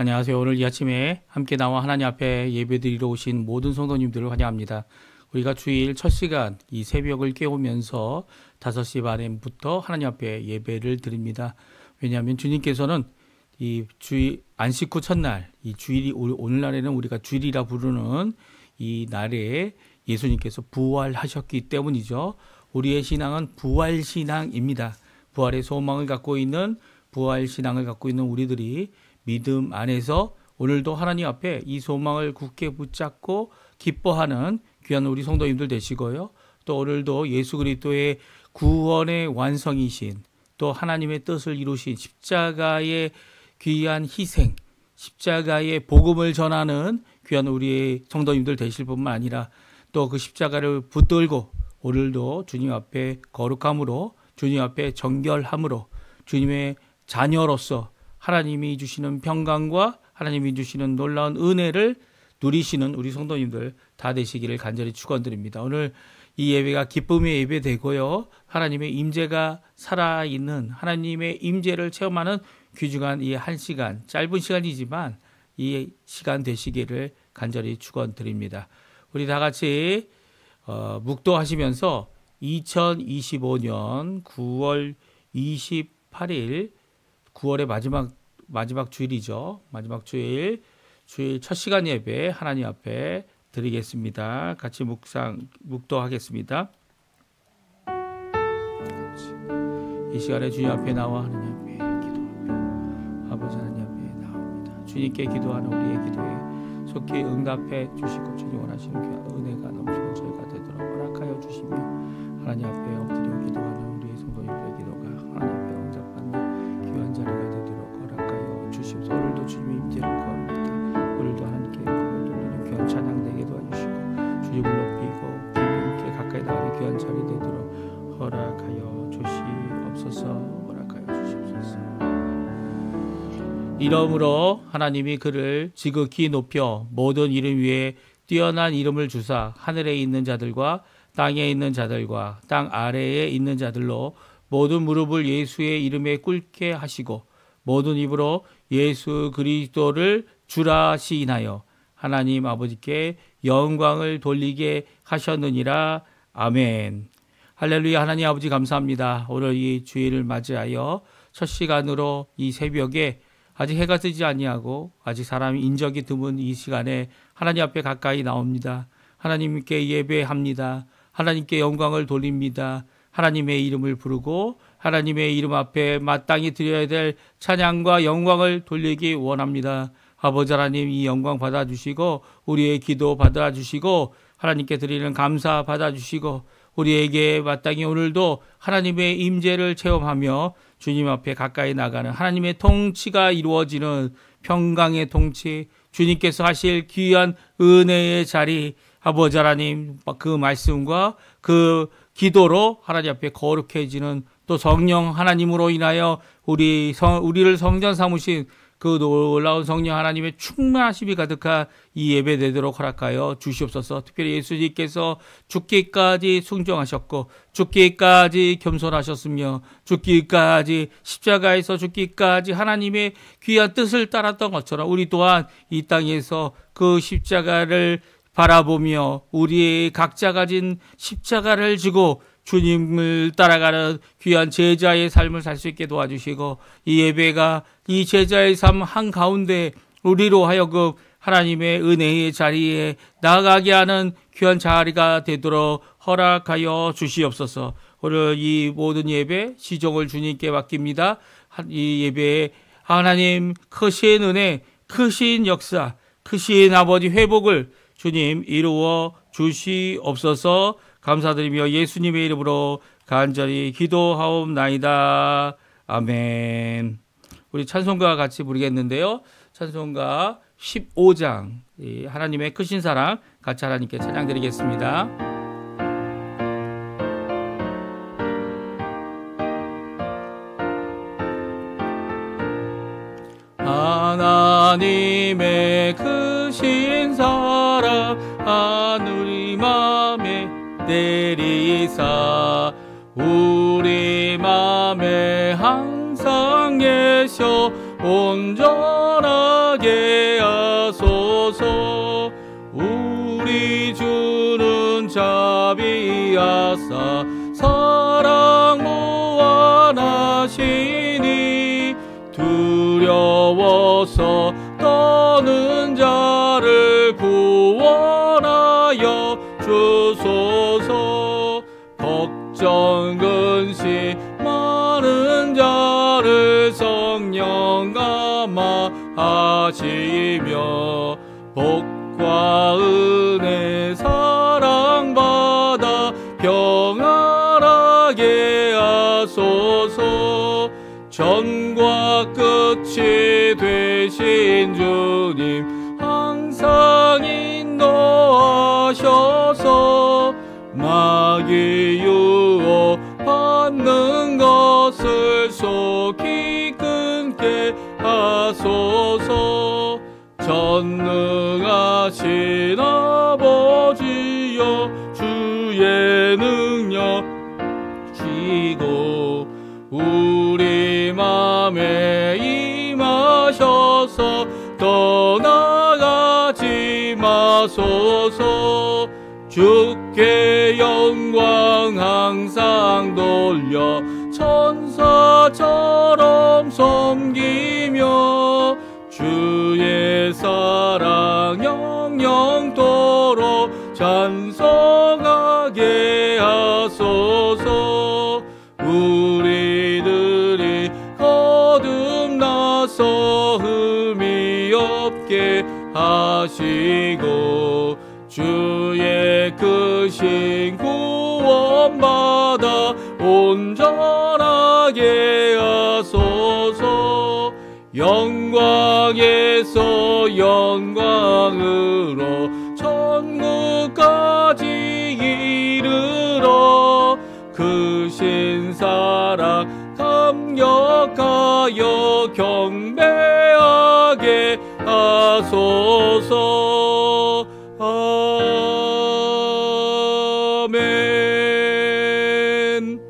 안녕하세요. 오늘 이 아침에 함께 나와 하나님 앞에 예배드리러 오신 모든 성도님들을 환영합니다. 우리가 주일 첫 시간 이 새벽을 깨우면서 5시 반부터 하나님 앞에 예배를 드립니다. 왜냐하면 주님께서는 이 주일 안식 후 첫날, 이 주일이 오늘날에는 우리가 주일이라 부르는 이 날에 예수님께서 부활하셨기 때문이죠. 우리의 신앙은 부활신앙입니다. 부활의 소망을 갖고 있는 부활신앙을 갖고 있는 우리들이 믿음 안에서 오늘도 하나님 앞에 이 소망을 굳게 붙잡고 기뻐하는 귀한 우리 성도님들 되시고요. 또 오늘도 예수 그리스도의 구원의 완성이신 또 하나님의 뜻을 이루신 십자가의 귀한 희생, 십자가의 복음을 전하는 귀한 우리의 성도님들 되실 뿐만 아니라 또 그 십자가를 붙들고 오늘도 주님 앞에 거룩함으로 주님 앞에 정결함으로 주님의 자녀로서 하나님이 주시는 평강과 하나님이 주시는 놀라운 은혜를 누리시는 우리 성도님들 다 되시기를 간절히 축원드립니다. 오늘 이 예배가 기쁨의 예배 되고요. 하나님의 임재가 살아있는 하나님의 임재를 체험하는 귀중한 이 한 시간, 짧은 시간이지만 이 시간 되시기를 간절히 축원드립니다. 우리 다 같이 묵도하시면서 2025년 9월 28일 9월의 마지막 주일이죠. 마지막 주일 첫 시간 예배 하나님 앞에 드리겠습니다. 같이 묵도하겠습니다. 이 시간에 주님 앞에 나와 하나님 앞에 기도하며 아버지 하나님 앞에 나옵니다. 주님께 기도하는 우리의 기도에 속히 응답해 주시고 주님 원하시는 귀한 은혜가 넘치는 저희가 되도록 허락하여 주시며 하나님 앞에 엎드려 기도하는 우리의 성도님들의 기도가 하나님 앞에 응답받는 귀한 자리가 되도록 허락하여 주시옵소서. 오늘도 주님의 임재를 구합니다. 오늘도 하나님께 영광을 돌리는 귀한 찬양 되게 도와주시고 주님을 높이고 주님께 가까이 나가는 귀한 자리 되도록 허락하여 주시옵소서. 허락하여 주시옵소서. 이러므로 하나님이 그를 지극히 높여 모든 이름 위에 뛰어난 이름을 주사 하늘에 있는 자들과 땅에 있는 자들과 땅 아래에 있는 자들로 모든 무릎을 예수의 이름에 꿇게 하시고 모든 입으로 예수 그리스도를 주라 시인하여 하나님 아버지께 영광을 돌리게 하셨느니라. 아멘. 할렐루야. 하나님 아버지 감사합니다. 오늘 이 주일을 맞이하여 첫 시간으로 이 새벽에 아직 해가 뜨지 아니하고 아직 사람이 인적이 드문 이 시간에 하나님 앞에 가까이 나옵니다. 하나님께 예배합니다. 하나님께 영광을 돌립니다. 하나님의 이름을 부르고 하나님의 이름 앞에 마땅히 드려야 될 찬양과 영광을 돌리기 원합니다. 아버지 하나님 이 영광 받아주시고 우리의 기도 받아주시고 하나님께 드리는 감사 받아주시고 우리에게 마땅히 오늘도 하나님의 임재를 체험하며 주님 앞에 가까이 나가는 하나님의 통치가 이루어지는 평강의 통치, 주님께서 하실 귀한 은혜의 자리, 아버지 하나님 그 말씀과 그 기도로 하나님 앞에 거룩해지는 또 성령 하나님으로 인하여 우리를 성전 삼으신 그 놀라운 성령 하나님의 충만하심이 가득한 이 예배 되도록 허락하여 주시옵소서. 특별히 예수님께서 죽기까지 순종하셨고 죽기까지 겸손하셨으며 죽기까지 십자가에서 죽기까지 하나님의 귀한 뜻을 따랐던 것처럼 우리 또한 이 땅에서 그 십자가를 바라보며 우리의 각자 가진 십자가를 지고 주님을 따라가는 귀한 제자의 삶을 살 수 있게 도와주시고 이 예배가 이 제자의 삶 한가운데 우리로 하여금 하나님의 은혜의 자리에 나아가게 하는 귀한 자리가 되도록 허락하여 주시옵소서. 오늘 이 모든 예배 시종을 주님께 맡깁니다. 이 예배에 하나님 크신 은혜, 크신 역사, 크신 아버지 회복을 주님 이루어 주시옵소서. 감사드리며 예수님의 이름으로 간절히 기도하옵나이다. 아멘. 우리 찬송가와 같이 부르겠는데요. 찬송가 15장 하나님의 크신 사랑 같이 하나님께 찬양드리겠습니다. 하나님의 크신 사랑 하늘이 맘에 내리사 우리 맘에 항상 계셔 온전하게 자비하사 사랑 무한하시니 두려워서 떠는 자를 구원하여 주소서. 걱정 근심 많은 자를 성령 감화하시며 복과 은혜 사랑받아 평안하게 하소서. 전과 끝이 되신 주님 항상 인도하셔서 마귀 유혹 받는 것을 속히 끊게 하소서. 전능하신 아버지여 주의 능력 주시고 우리 맘에 임하셔서 떠나가지 마소서. 주께 영광 항상 돌려 천사처럼 섬기며 주의 사랑 영영토록 찬송하게 하소서. 우리들이 거듭나서 흠이 없게 하시고 주의 크신 구원받아 온전하게 하소서. 영광에서 영광으로 천국까지 이르러 크신 사랑 감격하여 경배하게 하소서. 아멘.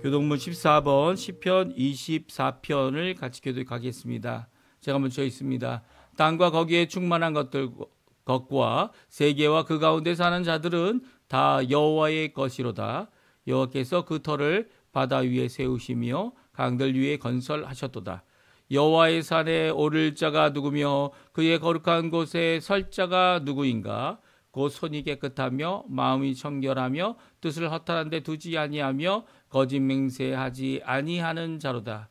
교동문 14번 시편 24편을 같이 교독하겠습니다. 제가 먼저 있습니다. 땅과 거기에 충만한 것과 세계와 그 가운데 사는 자들은 다 여호와의 것이로다. 여호와께서 그 터를 바다 위에 세우시며 강들 위에 건설하셨도다. 여호와의 산에 오를 자가 누구며 그의 거룩한 곳에 설 자가 누구인가? 곧 손이 깨끗하며 마음이 청결하며 뜻을 허탄한 데 두지 아니하며 거짓 맹세하지 아니하는 자로다.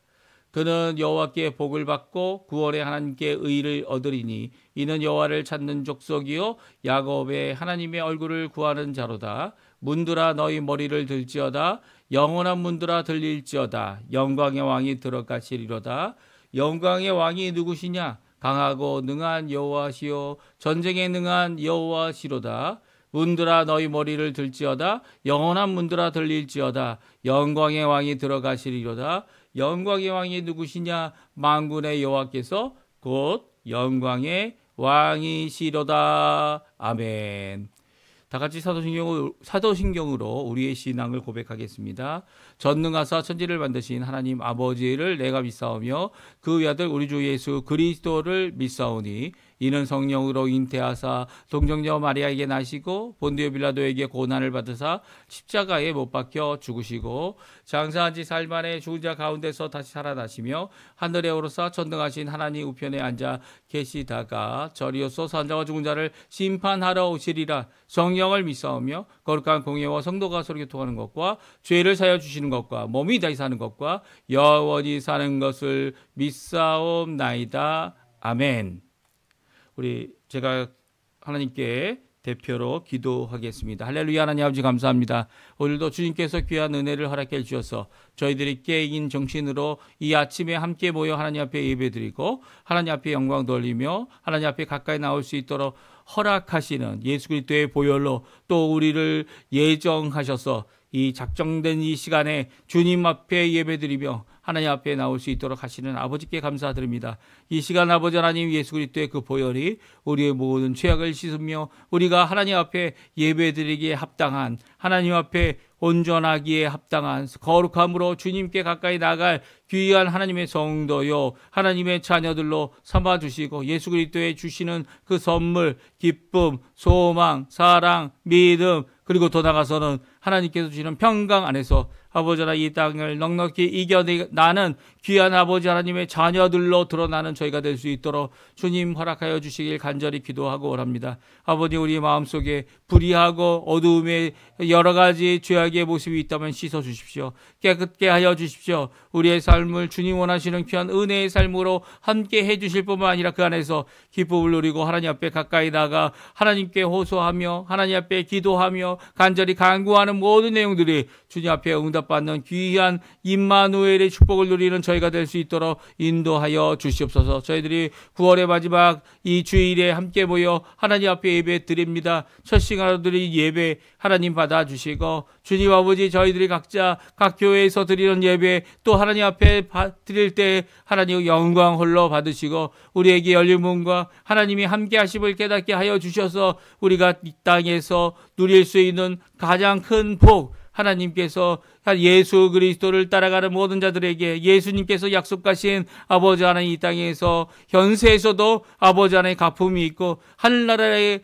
그는 여호와께 복을 받고 구원의 하나님께 의를 얻으리니 이는 여호와를 찾는 족속이요 야곱의 하나님의 얼굴을 구하는 자로다. 문들아 너희 머리를 들지어다. 영원한 문들아 들릴지어다. 영광의 왕이 들어가시리로다. 영광의 왕이 누구시냐? 강하고 능한 여호와시요 전쟁에 능한 여호와시로다. 문들아 너희 머리를 들지어다. 영원한 문들아 들릴지어다. 영광의 왕이 들어가시리로다. 영광의 왕이 누구시냐? 만군의 여호와께서 곧 영광의 왕이시로다. 아멘. 다 같이 사도신경으로 우리의 신앙을 고백하겠습니다. 전능하사 천지를 만드신 하나님 아버지를 내가 믿사오며 그 외아들 우리 주 예수 그리스도를 믿사오니 이는 성령으로 잉태하사 동정녀 마리아에게 나시고 본디오 빌라도에게 고난을 받으사 십자가에 못 박혀 죽으시고 장사한 지 사흘 만에 죽은 자 가운데서 다시 살아나시며 하늘에 오르사 전능하신 하나님 우편에 앉아 계시다가 저리로서 산자와 죽은 자를 심판하러 오시리라. 성령을 믿사오며 거룩한 공예와 성도가 서로 교통하는 것과 죄를 사여 주시는 것과 몸이 다시 사는 것과 영원히 사는 것을 믿사옵나이다. 아멘. 제가 하나님께 대표로 기도하겠습니다. 할렐루야. 하나님 아버지 감사합니다. 오늘도 주님께서 귀한 은혜를 허락해 주셔서 저희들이 깨인 정신으로 이 아침에 함께 모여 하나님 앞에 예배드리고 하나님 앞에 영광 돌리며 하나님 앞에 가까이 나올 수 있도록 허락하시는 예수 그리스도의 보혈로 또 우리를 예정하셔서 이 작정된 이 시간에 주님 앞에 예배드리며 하나님 앞에 나올 수 있도록 하시는 아버지께 감사드립니다. 이 시간 아버지 하나님 예수 그리스도의 그 보혈이 우리의 모든 죄악을 씻으며 우리가 하나님 앞에 예배드리기에 합당한 하나님 앞에 온전하기에 합당한 거룩함으로 주님께 가까이 나갈 귀한 하나님의 성도요 하나님의 자녀들로 삼아주시고 예수 그리스도의 주시는 그 선물 기쁨 소망 사랑 믿음 그리고 더 나아가서는 하나님께서 주시는 평강 안에서 아버지 하나님 이 땅을 넉넉히 이겨나는 귀한 아버지 하나님의 자녀들로 드러나는 저희가 될 수 있도록 주님 허락하여 주시길 간절히 기도하고 원합니다. 아버지, 우리 마음속에 불의하고 어두움의 여러 가지 죄악의 모습이 있다면 씻어 주십시오. 깨끗게 하여 주십시오. 우리의 삶을 주님 원하시는 귀한 은혜의 삶으로 함께 해 주실 뿐만 아니라 그 안에서 기쁨을 누리고 하나님 앞에 가까이 나가 하나님께 호소하며 하나님 앞에 기도하며 간절히 간구하는 모든 내용들이 주님 앞에 응답받는 귀한 임마누엘의 축복을 누리는 저희가 될 수 있도록 인도하여 주시옵소서. 저희들이 9월의 마지막 이 주일에 함께 모여 하나님 앞에 예배 드립니다. 첫 시간으로 드린 예배 하나님 받아주시고, 주님 아버지, 저희들이 각자 각 교회에서 드리는 예배 또 하나님 앞에 드릴 때 하나님 영광 홀로 받으시고, 우리에게 열린 문과 하나님이 함께 하심을 깨닫게 하여 주셔서 우리가 이 땅에서 누릴 수 있는 가장 큰 복, 하나님께서 예수 그리스도를 따라가는 모든 자들에게 예수님께서 약속하신 아버지 하나님 이 땅에서 현세에서도 아버지 하나님의 가품이 있고 하늘나라에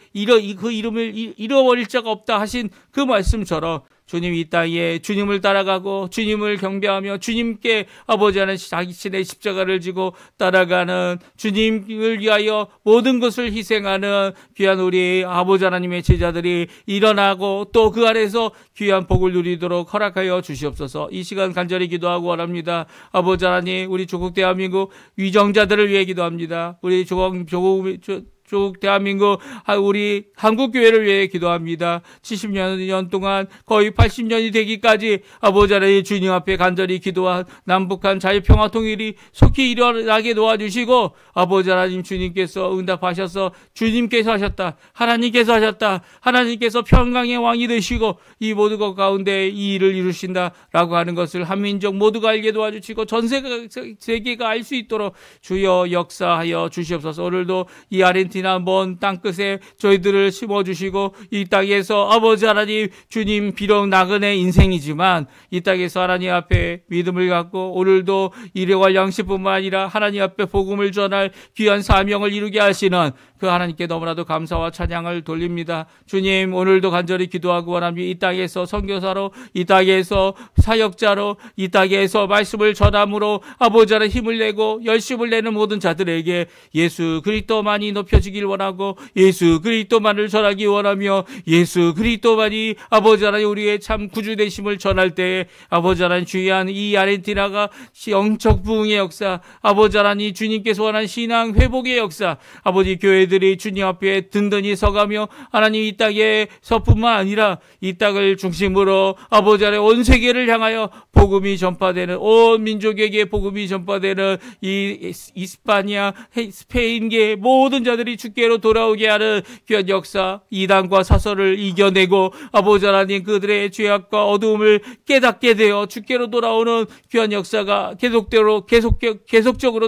그 이름을 잃어버릴 자가 없다 하신 그 말씀처럼 주님 이 땅에 주님을 따라가고 주님을 경배하며 주님께 아버지 하나님 자신의 십자가를 지고 따라가는 주님을 위하여 모든 것을 희생하는 귀한 우리 아버지 하나님의 제자들이 일어나고 또 그 안에서 귀한 복을 누리도록 허락하여 주시옵소서. 이 시간 간절히 기도하고 원합니다. 아버지 하나님, 우리 조국 대한민국 위정자들을 위해 기도합니다. 우리 조국 대한민국 우리 한국교회를 위해 기도합니다. 70년 동안 거의 80년이 되기까지 아버지 하나님 주님 앞에 간절히 기도한 남북한 자유평화통일이 속히 일어나게 도와주시고, 아버지 하나님 주님께서 응답하셔서 주님께서 하셨다, 하나님께서 하셨다, 하나님께서 평강의 왕이 되시고 이 모든 것 가운데 이 일을 이루신다라고 하는 것을 한민족 모두가 알게 도와주시고 전 세계가 알 수 있도록 주여 역사하여 주시옵소서. 오늘도 이 아르헨티나 먼 땅끝에 저희들을 심어주시고 이 땅에서 아버지 하나님 주님, 비록 나그네 인생이지만 이 땅에서 하나님 앞에 믿음을 갖고 오늘도 일용할 양식뿐만 아니라 하나님 앞에 복음을 전할 귀한 사명을 이루게 하시는 그 하나님께 너무나도 감사와 찬양을 돌립니다. 주님, 오늘도 간절히 기도하고 원합니다. 이 땅에서 선교사로, 이 땅에서 사역자로, 이 땅에서 말씀을 전함으로 아버지 하나님 힘을 내고 열심을 내는 모든 자들에게 예수 그리스도만이 높여지길 원하고 예수 그리스도만을 전하기 원하며 예수 그리스도만이 아버지 하나님 우리의 참 구주 되심을 전할 때에 아버지 하나님 주의한 이 아르헨티나가 영적 부흥의 역사, 아버지 하나님 주님께서 원하는 신앙 회복의 역사, 아버지 교회들이 주님 앞에 든든히 서가며 하나님 이 땅에서뿐만 아니라 이 땅을 중심으로 아버지 하나님 온 세계를 향하여 복음이 전파되는, 온 민족에게 복음이 전파되는 이 이스파니아, 스페인계 모든 자들이 주께로 돌아오게 하는 귀한 역사, 이단과 사설을 이겨내고 아버지 하나님 그들의 죄악과 어두움을 깨닫게 되어 주께로 돌아오는 귀한 역사가 계속적으로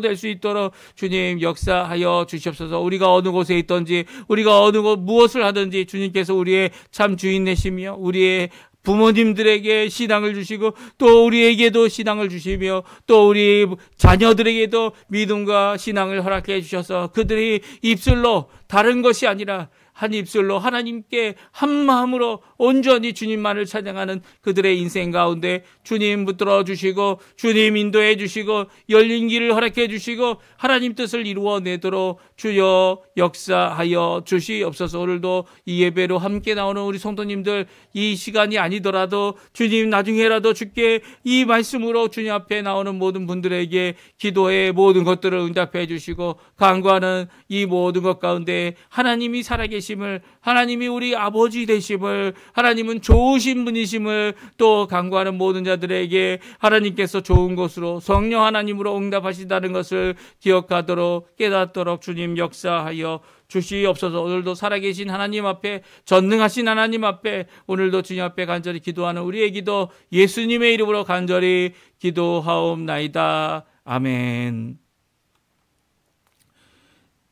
될 수 있도록 주님 역사하여 주시옵소서. 우리가 어느 곳에 있든지 우리가 어느 곳 무엇을 하든지 주님께서 우리의 참 주인 되시며 우리의 부모님들에게 신앙을 주시고 또 우리에게도 신앙을 주시며 또 우리 자녀들에게도 믿음과 신앙을 허락해 주셔서 그들이 입술로 다른 것이 아니라 한 입술로 하나님께 한 마음으로 온전히 주님만을 찬양하는 그들의 인생 가운데 주님 붙들어 주시고 주님 인도해 주시고 열린 길을 허락해 주시고 하나님 뜻을 이루어내도록 주여 역사하여 주시옵소서. 오늘도 이 예배로 함께 나오는 우리 성도님들, 이 시간이 아니더라도 주님 나중에라도 주께 이 말씀으로 주님 앞에 나오는 모든 분들에게 기도의 모든 것들을 응답해 주시고 간구하는 이 모든 것 가운데 하나님이 살아계심을, 하나님이 우리 아버지 되심을, 하나님은 좋으신 분이심을 또 간구하는 모든 자들에게 하나님께서 좋은 것으로 성령 하나님으로 응답하신다는 것을 기억하도록 깨닫도록 주님 역사하여 주시옵소서. 오늘도 살아계신 하나님 앞에, 전능하신 하나님 앞에 오늘도 주님 앞에 간절히 기도하는 우리의 기도 예수님의 이름으로 간절히 기도하옵나이다. 아멘.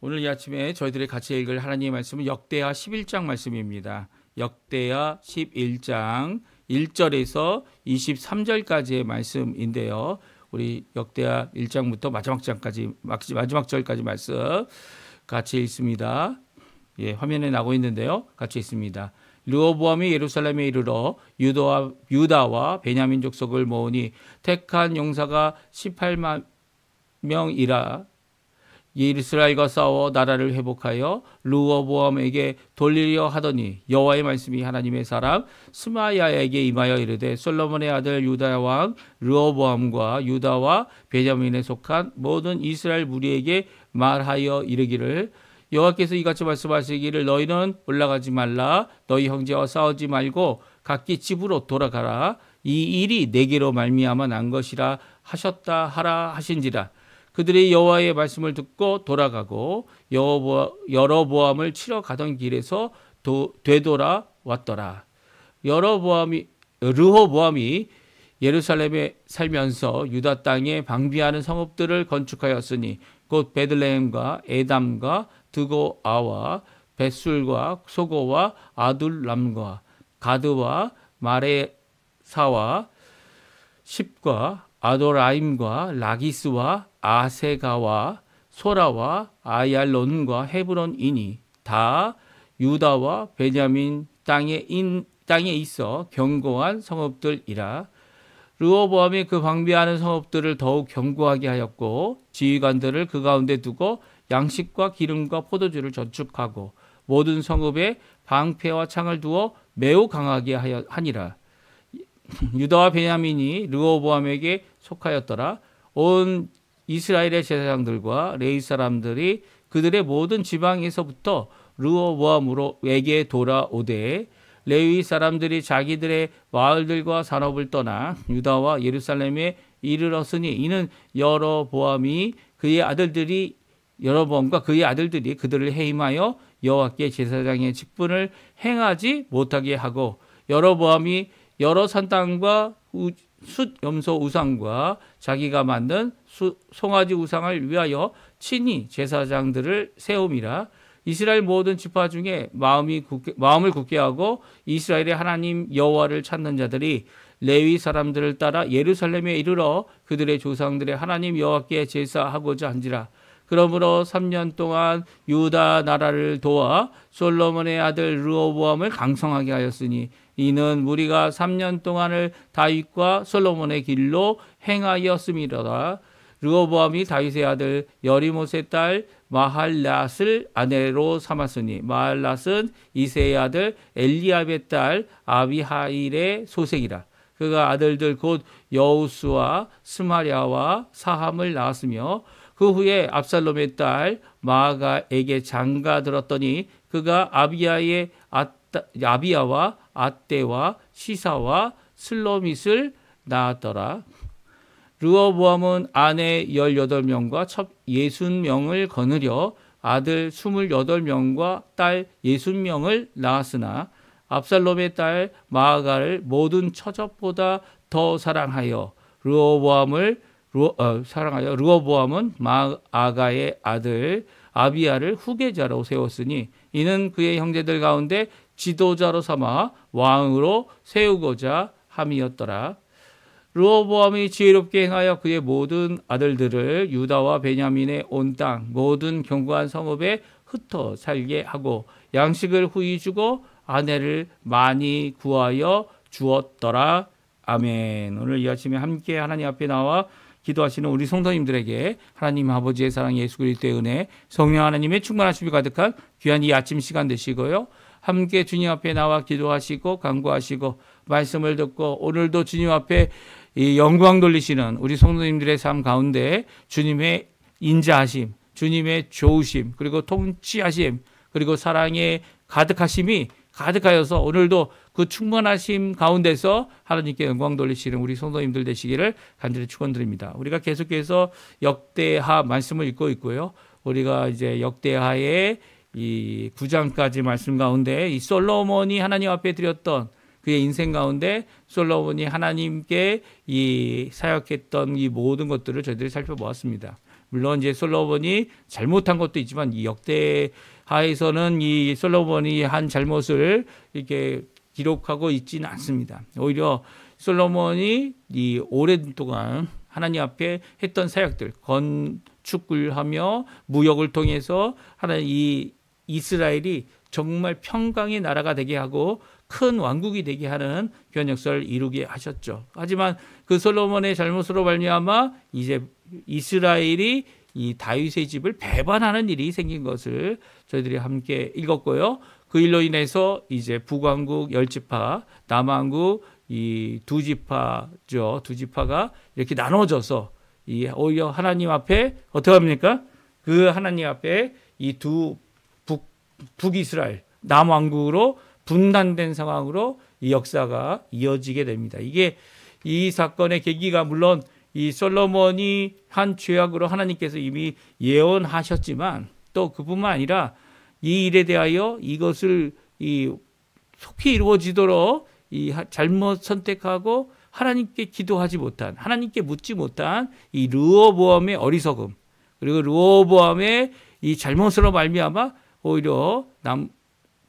오늘 이 아침에 저희들이 같이 읽을 하나님의 말씀은 역대하 11장 말씀입니다. 역대하 11장 1절에서 23절까지의 말씀인데요. 우리 역대하 1장부터 마지막 절까지 말씀 같이 읽습니다. 예, 화면에 나오고 있는데요. 같이 읽습니다. 르호보암이 예루살렘에 이르러 유다와 베냐민 족속을 모으니 택한 용사가 18만 명이라. 이스라엘과 싸워 나라를 회복하여 르호보암에게 돌리려 하더니 여호와의 말씀이 하나님의 사람 스마야에게 임하여 이르되 솔로몬의 아들 유다 왕 르호보암과 유다와 베냐민에 속한 모든 이스라엘 무리에게 말하여 이르기를 여호와께서 이같이 말씀하시기를 너희는 올라가지 말라 너희 형제와 싸우지 말고 각기 집으로 돌아가라 이 일이 내게로 말미암아 난 것이라 하셨다 하라 하신지라. 그들이 여호와의 말씀을 듣고 돌아가고 여로보암을 치러 가던 길에서 되돌아 왔더라. 르호보암이 예루살렘에 살면서 유다 땅에 방비하는 성읍들을 건축하였으니 곧 베들레헴과 에담과 드고아와 벳술과 소고와 아둘람과 가드와 마레사와 십과 아도라임과 라기스와 아세가와 소라와 아얄론과 헤브론이니 다 유다와 베냐민 땅에 있어 견고한 성읍들이라. 르호보암이 그 방비하는 성읍들을 더욱 견고하게 하였고 지휘관들을 그 가운데 두고 양식과 기름과 포도주를 저축하고 모든 성읍에 방패와 창을 두어 매우 강하게 하니라. 유다와 베냐민이 르호보암에게 속하였더라. 온 이스라엘의 제사장들과 레위 사람들이 그들의 모든 지방에서부터 르호보암에게 돌아오되 레위 사람들이 자기들의 마을들과 산업을 떠나 유다와 예루살렘에 이르렀으니 이는 여로보암과 그의 아들들이 그들을 해임하여 여호와께 제사장의 직분을 행하지 못하게 하고 여로보암이 여러 산땅과 숫 염소 우상과 자기가 만든 송아지 우상을 위하여 친히 제사장들을 세움이라. 이스라엘 모든 지파 중에 마음을 굳게 하고 이스라엘의 하나님 여호와를 찾는 자들이 레위 사람들을 따라 예루살렘에 이르러 그들의 조상들의 하나님 여호와께 제사하고자 한지라. 그러므로 3년 동안 유다 나라를 도와 솔로몬의 아들 르호보암을 강성하게 하였으니 이는 무리가 3년 동안을 다윗과 솔로몬의 길로 행하였음이로다. 르호보암이 다윗의 아들 여리못의 딸 마할랏을 아내로 삼았으니 마할랏은 이새의 아들 엘리압의 딸 아비하일의 소생이라. 그가 아들들 곧 여우스와 스마랴와 사함을 낳았으며 그 후에 압살롬의 딸 마아가에게 장가들었더니 그가 아비야와 아떼와 시사와 슬로밋을 낳았더라. 르호보암은 아내 18명과 첩 60명을 거느려 아들 28명과 딸 60명을 낳았으나 압살롬의 딸 마아가를 모든 처첩보다 더 사랑하여 르호보암은 마아가의 아들 아비야를 후계자로 세웠으니 이는 그의 형제들 가운데 지도자로 삼아 왕으로 세우고자 함이었더라. 르호보암이 지혜롭게 행하여 그의 모든 아들들을 유다와 베냐민의 온 땅 모든 견고한 성읍에 흩어 살게 하고 양식을 후히 주고 아내를 많이 구하여 주었더라. 아멘. 오늘 이 아침에 함께 하나님 앞에 나와 기도하시는 우리 성도님들에게 하나님 아버지의 사랑 예수 그리스도의 은혜 성령 하나님의 충만하심이 가득한 귀한 이 아침 시간 되시고요. 함께 주님 앞에 나와 기도하시고 간구하시고 말씀을 듣고 오늘도 주님 앞에 이 영광 돌리시는 우리 성도님들의 삶 가운데 주님의 인자하심, 주님의 좋으심, 그리고 통치하심, 그리고 사랑의 가득하심이 가득하여서 오늘도 그 충만하심 가운데서 하나님께 영광 돌리시는 우리 성도님들 되시기를 간절히 축원드립니다. 우리가 계속해서 역대하 말씀을 읽고 있고요. 우리가 이제 역대하의 이 9장까지 말씀 가운데 이 솔로몬이 하나님 앞에 드렸던 그의 인생 가운데 솔로몬이 하나님께 이 사역했던 이 모든 것들을 저희들이 살펴보았습니다. 물론 이제 솔로몬이 잘못한 것도 있지만 이 역대하에서는 이 솔로몬이 한 잘못을 이렇게 기록하고 있지는 않습니다. 오히려 솔로몬이 이 오랜 동안 하나님 앞에 했던 사역들, 건축을 하며 무역을 통해서 하나님 이 이스라엘이 정말 평강의 나라가 되게 하고 큰 왕국이 되게 하는 귀한 역사를 이루게 하셨죠. 하지만 그 솔로몬의 잘못으로 말미암아 이제 이스라엘이 이 다윗의 집을 배반하는 일이 생긴 것을 저희들이 함께 읽었고요. 그 일로 인해서 이제 북왕국 10지파, 남왕국 이 두 지파죠. 두 지파가 이렇게 나눠져서 이 오히려 하나님 앞에 어떻게 합니까? 그 하나님 앞에 이 두 북이스라엘, 남왕국으로 분단된 상황으로 이 역사가 이어지게 됩니다. 이게 이 사건의 계기가 물론 이 솔로몬이 한 죄악으로 하나님께서 이미 예언하셨지만 또 그뿐만 아니라 이 일에 대하여 이것을 속히 이루어지도록 잘못 선택하고 하나님께 기도하지 못한, 하나님께 묻지 못한 이 르호보암의 어리석음, 그리고 르호보암의 이 잘못으로 말미암아 오히려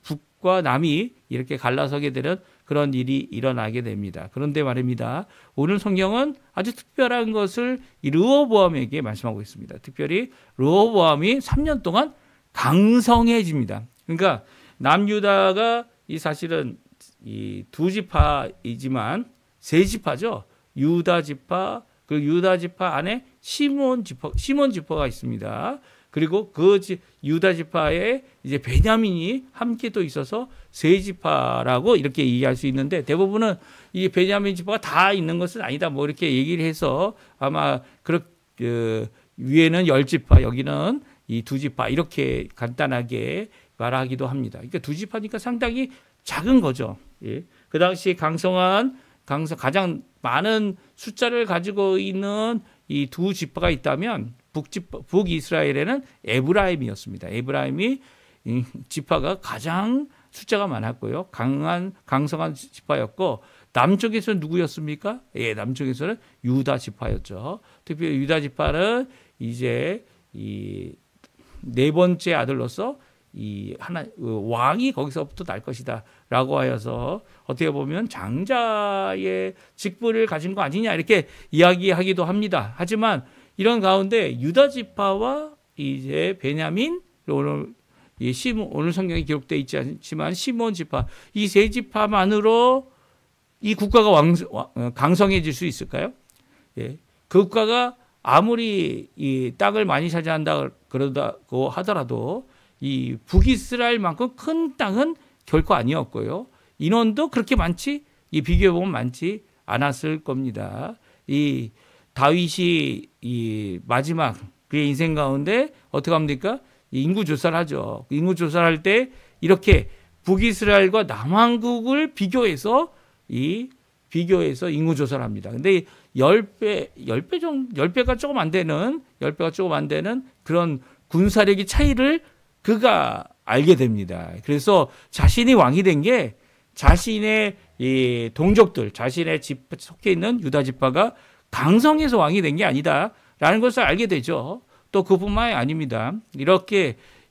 북과 남이 이렇게 갈라서게 되는 그런 일이 일어나게 됩니다. 그런데 말입니다. 오늘 성경은 아주 특별한 것을 이 르호보암에게 말씀하고 있습니다. 특별히 르호보암이 3년 동안 강성해집니다. 그러니까 남유다가 이 사실은 이 두 지파이지만 세 지파죠. 유다 지파, 그 유다 지파 안에 시몬 지파가 있습니다. 그리고 그 유다 지파에 이제 베냐민이 함께 또 있어서 세 지파라고 이렇게 얘기할 수 있는데 대부분은 이 베냐민 지파가 다 있는 것은 아니다. 뭐 이렇게 얘기를 해서 아마 위에는 10지파, 여기는 이 두 지파 이렇게 간단하게 말하기도 합니다. 그러니까 두 지파니까 상당히 작은 거죠. 예. 그 당시 가장 많은 숫자를 가지고 있는 이 두 지파가 있다면 북이스라엘에는 에브라임이었습니다. 에브라임이 지파가 가장 숫자가 많았고요. 강성한 지파였고 남쪽에서는 누구였습니까? 예, 남쪽에서는 유다 지파였죠. 특별히 유다 지파는 이제 이 네 번째 아들로서 왕이 거기서부터 날 것이다라고 하여서 어떻게 보면 장자의 직분을 가진 거 아니냐 이렇게 이야기하기도 합니다. 하지만 이런 가운데 유다 지파와 이제 베냐민 오늘 성경에 기록되어 있지 않지만 시몬 지파 이 세 지파만으로 이 국가가 강성해질 수 있을까요? 예, 그 국가가 아무리 이 땅을 많이 차지한다 그러다고 하더라도 이 북이스라엘만큼 큰 땅은 결코 아니었고요. 인원도 그렇게 비교해 보면 많지 않았을 겁니다. 이 다윗이 이 마지막 그의 인생 가운데 어떻게 합니까? 인구 조사를 하죠. 인구 조사를 할 때 이렇게 북이스라엘과 남왕국을 비교해서 인구 조사를 합니다. 근데 10배가 조금 안 되는 그런 군사력의 차이를 그가 알게 됩니다. 그래서 자신이 왕이 된 게 자신의 이 동족들, 자신의 집 속해 있는 유다 지파가 강성해서 왕이 된 게 아니다라는 것을 알게 되죠. 또 그뿐만이 아닙니다.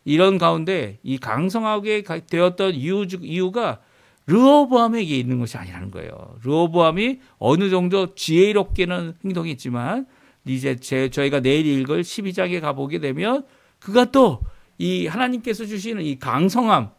이런 가운데 이 강성하게 되었던 이유가 르호보암에게 있는 것이 아니라는 거예요. 르호보암이 어느 정도 지혜롭게는 행동했지만 이제 저희가 내일 읽을 12장에 가보게 되면 그가 또 이 하나님께서 주시는 이 강성함,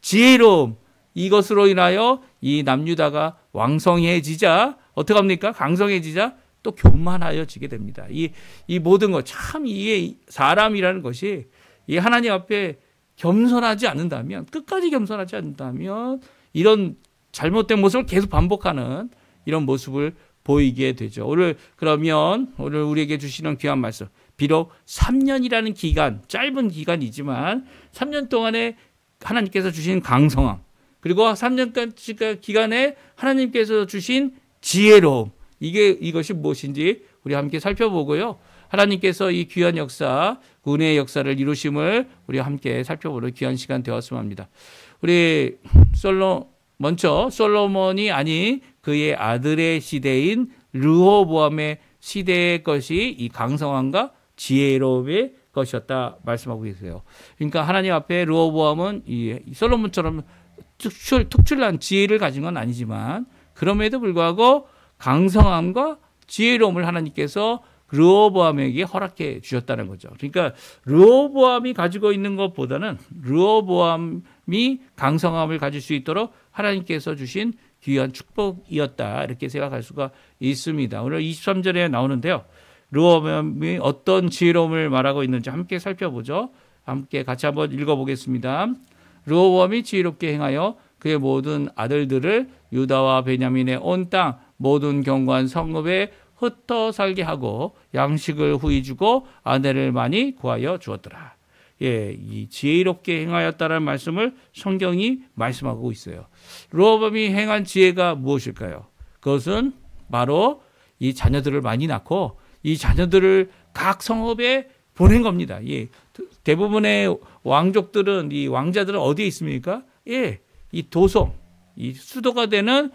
지혜로움 이것으로 인하여 이 남유다가 왕성해지자 어떻게 합니까? 강성해지자 또 교만하여지게 됩니다. 이 모든 것 참 이게 사람이라는 것이 이 하나님 앞에 겸손하지 않는다면 끝까지 겸손하지 않는다면 이런 잘못된 모습을 계속 반복하는 이런 모습을 보이게 되죠. 오늘 우리에게 주시는 귀한 말씀. 비록 3년이라는 기간, 짧은 기간이지만 3년 동안에 하나님께서 주신 강성함, 그리고 3년 기간에 하나님께서 주신 지혜로움, 이것이 무엇인지 우리 함께 살펴보고요. 하나님께서 이 귀한 역사, 은혜의 역사를 이루심을 우리 함께 살펴보는 귀한 시간 되었으면 합니다. 우리 먼저 솔로몬이 아닌 그의 아들의 시대인 르호보암의 시대의 것이 이 강성함과 지혜로움의 것이었다 말씀하고 계세요. 그러니까 하나님 앞에 르호보암은 이 솔로몬처럼 특출난 지혜를 가진 건 아니지만 그럼에도 불구하고 강성함과 지혜로움을 하나님께서 르호보암에게 허락해 주셨다는 거죠. 그러니까 르호보암이 가지고 있는 것보다는 르호보암이 강성함을 가질 수 있도록 하나님께서 주신 귀한 축복이었다. 이렇게 생각할 수가 있습니다. 오늘 23절에 나오는데요. 르호보암이 어떤 지혜로움을 말하고 있는지 함께 살펴보죠. 함께 같이 한번 읽어보겠습니다. 르호보암이 지혜롭게 행하여 그의 모든 아들들을 유다와 베냐민의 온 땅 모든 견고한 성읍에 흩어 살게 하고 양식을 후히 주고 아내를 많이 구하여 주었더라. 예, 이 지혜롭게 행하였다라는 말씀을 성경이 말씀하고 있어요. 르호보암이 행한 지혜가 무엇일까요? 그것은 바로 이 자녀들을 많이 낳고 이 자녀들을 각 성읍에 보낸 겁니다. 예, 대부분의 왕족들은 이 왕자들은 어디에 있습니까? 예, 이 도성, 이 수도가 되는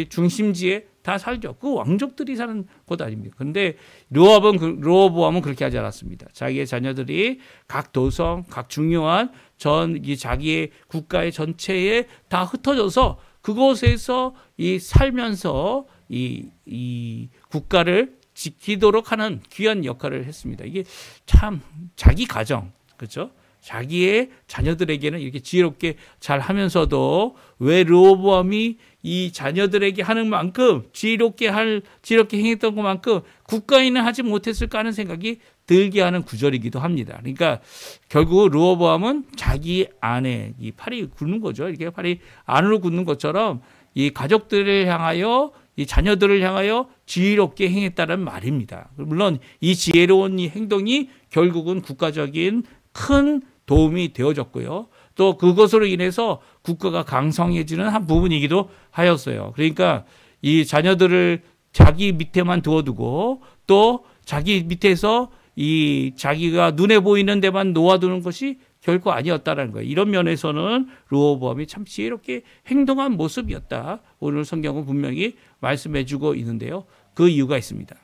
중심지에 다 살죠. 그 왕족들이 사는 곳 아닙니까? 그런데 르호보암은 그렇게 하지 않았습니다. 자기의 자녀들이 각 도성, 각 중요한 자기의 국가의 전체에 다 흩어져서 그곳에서 살면서 이 국가를 지키도록 하는 귀한 역할을 했습니다. 이게 참 자기 가정, 그렇죠? 자기의 자녀들에게는 이렇게 지혜롭게 잘 하면서도 왜 르호보암이 이 자녀들에게 하는 만큼 지혜롭게 행했던 것만큼 국가에는 하지 못했을까 하는 생각이 들게 하는 구절이기도 합니다. 그러니까 결국 르호보암은 자기 안에 이 팔이 굳는 거죠. 이렇게 팔이 안으로 굳는 것처럼 이 가족들을 향하여 이 자녀들을 향하여 지혜롭게 행했다는 말입니다. 물론 이 지혜로운 이 행동이 결국은 국가적인 큰 도움이 되어졌고요. 또 그것으로 인해서 국가가 강성해지는 한 부분이기도 하였어요. 그러니까 이 자녀들을 자기 밑에만 두어두고 또 자기 밑에서 이 자기가 눈에 보이는 데만 놓아두는 것이 결코 아니었다는 거예요. 이런 면에서는 르호보암이 참 지혜롭게 행동한 모습이었다. 오늘 성경은 분명히 말씀해주고 있는데요. 그 이유가 있습니다.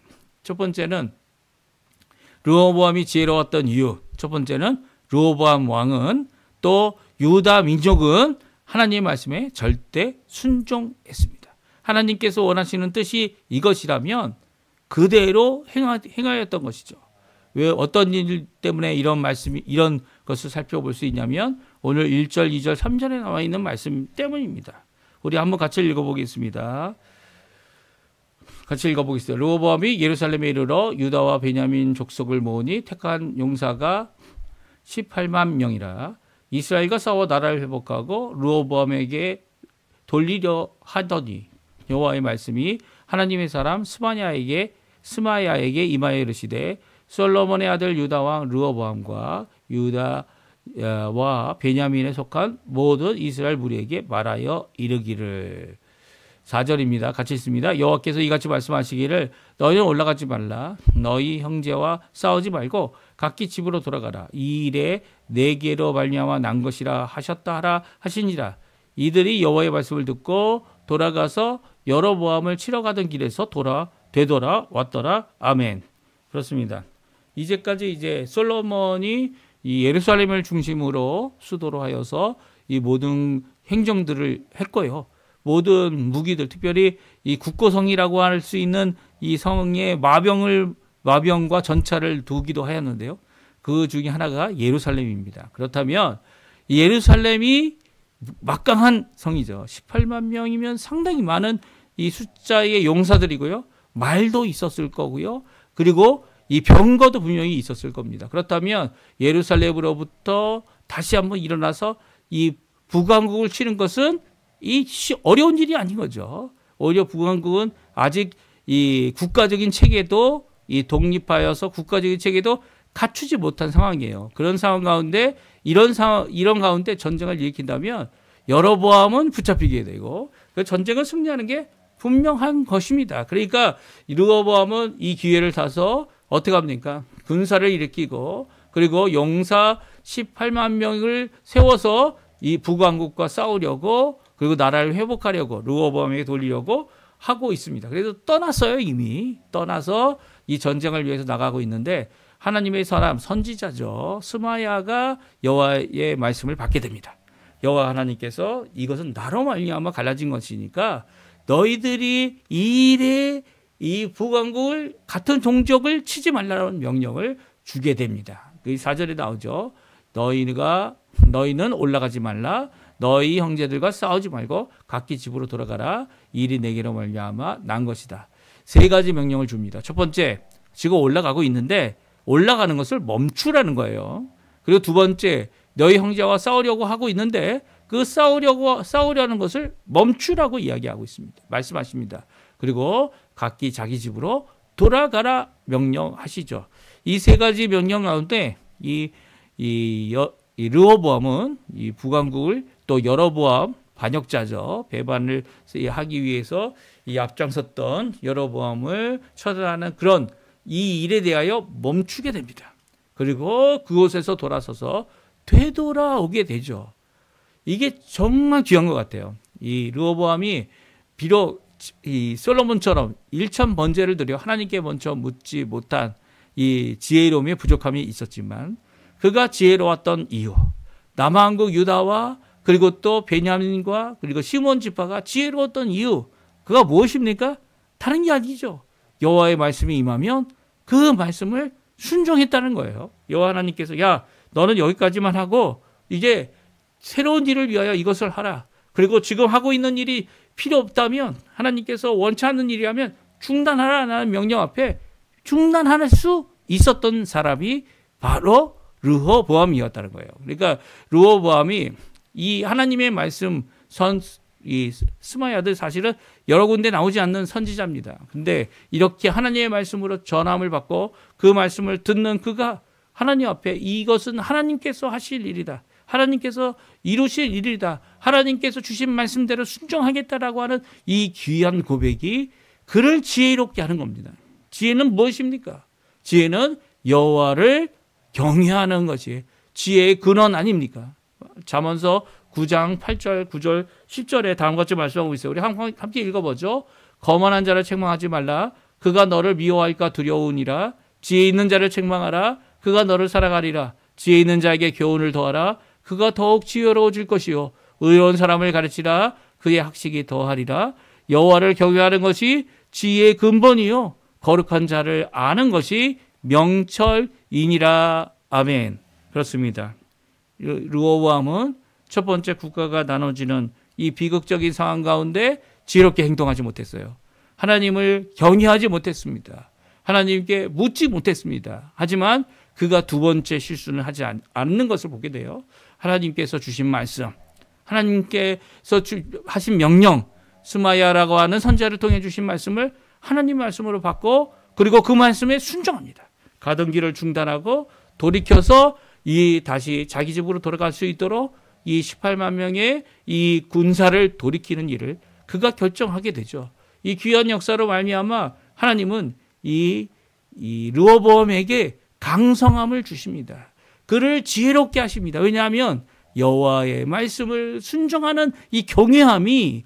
첫 번째는 르호보암이 지혜로웠던 이유. 첫 번째는 르호보암 왕은 또 유다 민족은 하나님의 말씀에 절대 순종했습니다. 하나님께서 원하시는 뜻이 이것이라면 그대로 행하였던 것이죠. 왜 어떤 일 때문에 이런 것을 살펴볼 수 있냐면 오늘 1절, 2절, 3절에 나와 있는 말씀 때문입니다. 우리 한번 같이 읽어보겠습니다. 같이 읽어보겠습니다. 르호보암이 예루살렘에 이르러 유다와 베냐민 족속을 모으니 택한 용사가 18만 명이라. 이스라엘과 싸워 나라를 회복하고 르호보암에게 돌리려 하더니 여호와의 말씀이 하나님의 사람 스마야에게 임하여 이르시되 솔로몬의 아들 유다 왕 르호보암과 유다와 베냐민에 속한 모든 이스라엘 무리에게 말하여 이르기를. 4절입니다. 같이 있습니다. 여호와께서 이같이 말씀하시기를 너희는 올라가지 말라. 너희 형제와 싸우지 말고 각기 집으로 돌아가라. 이 일에 내게로 말미암아 난 것이라 하셨다 하라 하시니라. 이들이 여호와의 말씀을 듣고 돌아가서 여로보암을 치러 가던 길에서 되돌아왔더라. 아멘. 그렇습니다. 이제까지 이제 솔로몬이 이 예루살렘을 중심으로 수도로 하여서 이 모든 행정들을 했고요. 모든 무기들, 특별히 이 국고성이라고 할 수 있는 이 성에 마병과 전차를 두기도 하였는데요. 그 중에 하나가 예루살렘입니다. 그렇다면 예루살렘이 막강한 성이죠. 18만 명이면 상당히 많은 이 숫자의 용사들이고요. 말도 있었을 거고요. 그리고 이 병거도 분명히 있었을 겁니다. 그렇다면 예루살렘으로부터 다시 한번 일어나서 이 북왕국을 치는 것은 어려운 일이 아닌 거죠. 오히려 북왕국은 아직 이 국가적인 체계도 독립하여서 국가적인 체계도 갖추지 못한 상황이에요. 그런 상황 가운데 이런 가운데 전쟁을 일으킨다면 여로보암은 붙잡히게 되고 그 전쟁을 승리하는 게 분명한 것입니다. 그러니까 르호보암은 이 기회를 타서 어떻게 합니까? 군사를 일으키고 그리고 용사 18만 명을 세워서 이 북왕국과 싸우려고 그리고 나라를 회복하려고 르호보암에게 돌리려고 하고 있습니다. 그래서 떠났어요. 이미 떠나서 이 전쟁을 위해서 나가고 있는데 하나님의 사람 선지자죠. 스마야가 여호와의 말씀을 받게 됩니다. 여호와 하나님께서 이것은 나로 말미암아 갈라진 것이니까 너희들이 이 일에 이 북왕국을 같은 종족을 치지 말라는 명령을 주게 됩니다. 그 4절에 나오죠. 너희는 올라가지 말라. 너희 형제들과 싸우지 말고 각기 집으로 돌아가라. 일이 내게로 말미암아 난 것이다. 세 가지 명령을 줍니다. 첫 번째, 지금 올라가고 있는데 올라가는 것을 멈추라는 거예요. 그리고 두 번째, 너희 형제와 싸우려고 하고 있는데 그 싸우려는 것을 멈추라고 이야기하고 있습니다. 말씀하십니다. 그리고 각기 자기 집으로 돌아가라 명령하시죠. 이 세 가지 명령 가운데 이 르호보암은 이 북왕국을 또 여로보암 반역자죠. 배반을 하기 위해서 이 앞장섰던 여로보암을 처단하는 그런 이 일에 대하여 멈추게 됩니다. 그리고 그곳에서 돌아서서 되돌아오게 되죠. 이게 정말 귀한 것 같아요. 이 르호보암이 비록 이 솔로몬처럼 1천 번제를 드려 하나님께 먼저 묻지 못한 이 지혜로움의 부족함이 있었지만 그가 지혜로웠던 이유, 남한국 유다와 그리고 또 베냐민과 그리고 시몬 지파가 지혜로웠던 이유, 그가 무엇입니까? 다른 게 아니죠. 여호와의 말씀이 임하면 그 말씀을 순종했다는 거예요. 여호와 하나님께서 야, 너는 여기까지만 하고 이제 새로운 일을 위하여 이것을 하라. 그리고 지금 하고 있는 일이 필요 없다면 하나님께서 원치 않는 일이라면 중단하라는 명령 앞에 중단할 수 있었던 사람이 바로 르호보암이었다는 거예요. 그러니까 르호보암이 이 하나님의 말씀 이 스마야들 사실은 여러 군데 나오지 않는 선지자입니다. 근데 이렇게 하나님의 말씀으로 전함을 받고 그 말씀을 듣는 그가 하나님 앞에 이것은 하나님께서 하실 일이다. 하나님께서 이루실 일이다. 하나님께서 주신 말씀대로 순종하겠다라고 하는 이 귀한 고백이 그를 지혜롭게 하는 겁니다. 지혜는 무엇입니까? 지혜는 여호와를 경외하는 것이 지혜의 근원 아닙니까? 잠언서 9장 8절, 9절, 10절에 다음 것을 말씀하고 있어요. 우리 함께 읽어보죠. 거만한 자를 책망하지 말라. 그가 너를 미워할까 두려우니라. 지혜 있는 자를 책망하라. 그가 너를 사랑하리라. 지혜 있는 자에게 교훈을 더하라. 그가 더욱 지혜로워질 것이요. 의로운 사람을 가르치라. 그의 학식이 더하리라. 여호와를 경외하는 것이 지혜의 근본이요. 거룩한 자를 아는 것이 명철이니라. 아멘. 그렇습니다. 르호보암은 첫 번째 국가가 나눠지는 이 비극적인 상황 가운데 지혜롭게 행동하지 못했어요. 하나님을 경외하지 못했습니다. 하나님께 묻지 못했습니다. 하지만 그가 두 번째 실수는 하지 않는 것을 보게 돼요. 하나님께서 주신 말씀, 하나님께서 하신 명령, 스마야라고 하는 선지자를 통해 주신 말씀을 하나님 말씀으로 받고 그리고 그 말씀에 순종합니다. 가던 길을 중단하고 돌이켜서 다시 자기 집으로 돌아갈 수 있도록 이 18만 명의 이 군사를 돌이키는 일을 그가 결정하게 되죠. 이 귀한 역사로 말미암아 하나님은 이 르호보암에게 강성함을 주십니다. 그를 지혜롭게 하십니다. 왜냐하면 여호와의 말씀을 순종하는 이 경외함이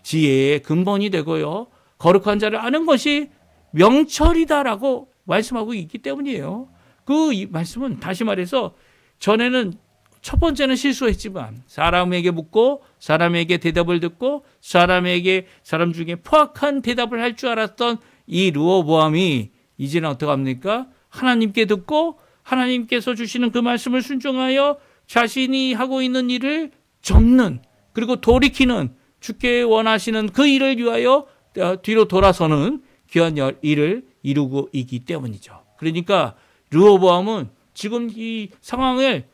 지혜의 근본이 되고요. 거룩한 자를 아는 것이 명철이다라고 말씀하고 있기 때문이에요. 그 말씀은 다시 말해서 전에는 첫 번째는 실수했지만 사람에게 묻고 사람에게 대답을 듣고 사람 중에 포악한 대답을 할 줄 알았던 이 르호보암이 이제는 어떻게 합니까? 하나님께 듣고 하나님께서 주시는 그 말씀을 순종하여 자신이 하고 있는 일을 접는 그리고 돌이키는 주께 원하시는 그 일을 위하여 뒤로 돌아서는 귀한 일을 이루고 있기 때문이죠. 그러니까 르호보암은 지금 이 상황을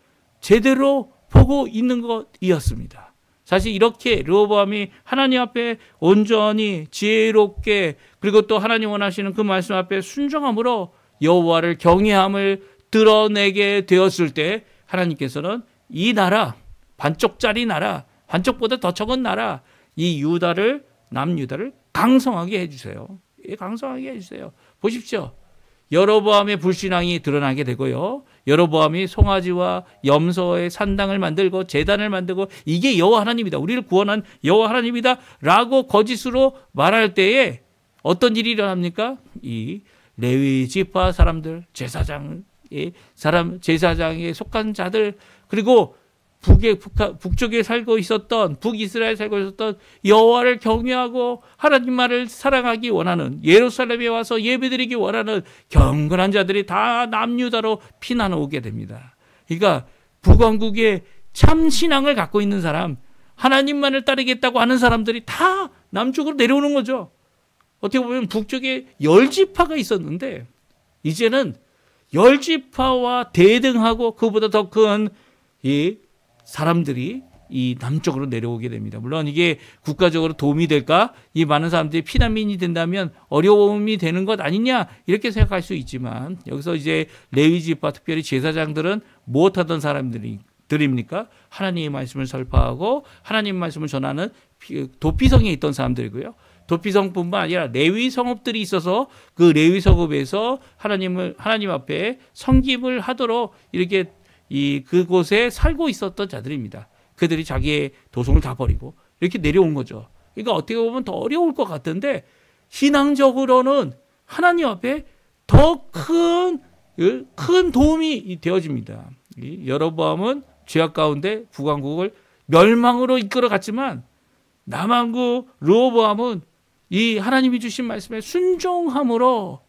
제대로 보고 있는 것이었습니다. 사실 이렇게 르호보암이 하나님 앞에 온전히 지혜롭게 그리고 또 하나님 원하시는 그 말씀 앞에 순종함으로 여호와를 경외함을 드러내게 되었을 때 하나님께서는 이 나라, 반쪽짜리 나라, 반쪽보다 더 적은 나라, 이 남유다를 강성하게 해주세요. 강성하게 해주세요. 보십시오. 여로보암의 불신앙이 드러나게 되고요. 여로보암이 송아지와 염소의 산당을 만들고 제단을 만들고 이게 여호와 하나님이다. 우리를 구원한 여호와 하나님이다. 라고 거짓으로 말할 때에 어떤 일이 일어납니까? 이 레위 지파 사람들, 제사장에 속한 자들 그리고 북쪽에 살고 있었던, 북이스라엘 살고 있었던 여호와를 경외하고 하나님만을 사랑하기 원하는, 예루살렘에 와서 예배드리기 원하는 경건한 자들이 다 남유다로 피난을 오게 됩니다. 그러니까 북왕국에 참 신앙을 갖고 있는 사람, 하나님만을 따르겠다고 하는 사람들이 다 남쪽으로 내려오는 거죠. 어떻게 보면 북쪽에 10지파가 있었는데 이제는 10지파와 대등하고 그보다 더 큰 이 사람들이 이 남쪽으로 내려오게 됩니다. 물론 이게 국가적으로 도움이 될까? 이 많은 사람들이 피난민이 된다면 어려움이 되는 것 아니냐? 이렇게 생각할 수 있지만 여기서 이제 레위지파, 특별히 제사장들은 무엇하던 사람들입니까? 하나님의 말씀을 설파하고 하나님의 말씀을 전하는 도피성에 있던 사람들이고요. 도피성뿐만 아니라 레위 성읍들이 있어서 그 레위 성읍에서 하나님 앞에 섬김을 하도록 이렇게 그곳에 살고 있었던 자들입니다. 그들이 자기의 도성을 다 버리고 이렇게 내려온 거죠. 그러니까 어떻게 보면 더 어려울 것 같은데 신앙적으로는 하나님 앞에 더 큰 도움이 되어집니다. 여로보암은 죄악 가운데 북왕국을 멸망으로 이끌어 갔지만 남왕국 르호보암은 이 하나님이 주신 말씀에 순종함으로